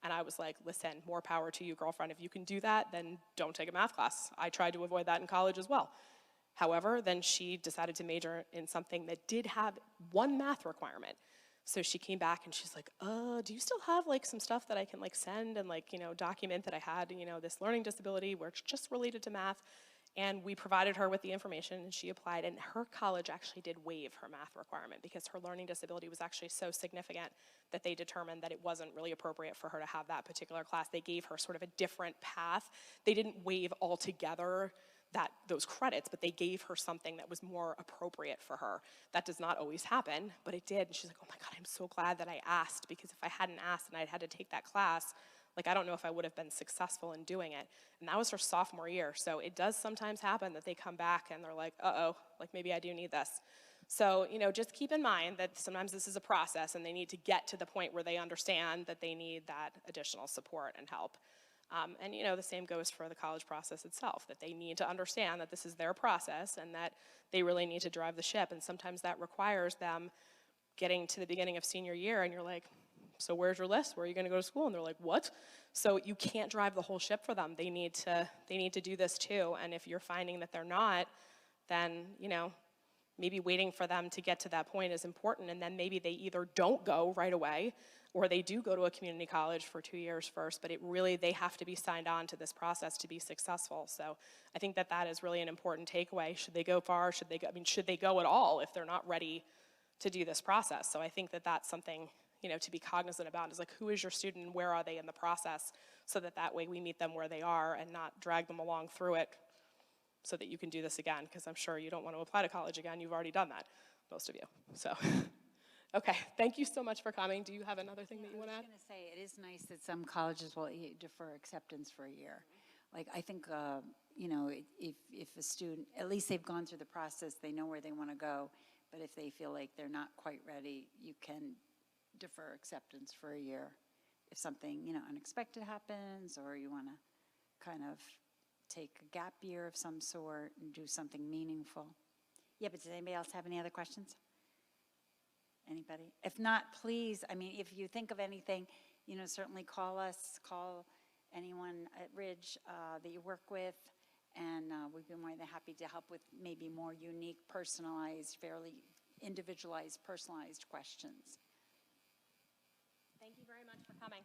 And I was like, listen, more power to you, girlfriend. If you can do that, then don't take a math class. I tried to avoid that in college as well. However, then she decided to major in something that did have one math requirement. So she came back and she's like, do you still have some stuff that I can send and document that I had, this learning disability where it's just related to math? And we provided her with the information and she applied, and her college actually did waive her math requirement because her learning disability was actually so significant that they determined that it wasn't really appropriate for her to have that particular class. They gave her sort of a different path. They didn't waive altogether those credits, but they gave her something that was more appropriate for her. That does not always happen, but it did. And she's like, oh my God, I'm so glad that I asked, because if I hadn't asked and I'd had to take that class, I don't know if I would have been successful in doing it. And that was her sophomore year. So it does sometimes happen that they come back and they're like, uh-oh, maybe I do need this. So, just keep in mind that sometimes this is a process and they need to get to the point where they understand that they need that additional support and help. And the same goes for the college process itself, that they need to understand that this is their process and that they really need to drive the ship. And sometimes that requires them getting to the beginning of senior year and you're like, so where's your list? Where are you going to go to school? And they're like, what? So you can't drive the whole ship for them. They need to do this too. And if you're finding that they're not, then, maybe waiting for them to get to that point is important. And then maybe they either don't go right away or they do go to a community college for 2 years first, but they have to be signed on to this process to be successful. So I think that is really an important takeaway. Should they go far? Should they go at all if they're not ready to do this process? So I think that's something, to be cognizant about, is who is your student, where are they in the process, so that way we meet them where they are and not drag them along through it so that you can do this again, because I'm sure you don't want to apply to college again. You've already done that, most of you. So. Okay, thank you so much for coming. Do you have another thing that you want to add? I was going to say, it is nice that some colleges will defer acceptance for a year. I think, if a student, at least they've gone through the process, they know where they want to go, but if they feel like they're not quite ready, you can defer acceptance for a year. If something, unexpected happens, or you want to kind of take a gap year of some sort and do something meaningful. Yeah, but does anybody else have any other questions? Anybody? If not, please, if you think of anything, certainly call us, call anyone at Ridge that you work with, and we'd be more than happy to help with maybe more unique, personalized, fairly individualized, personalized questions. Thank you very much for coming.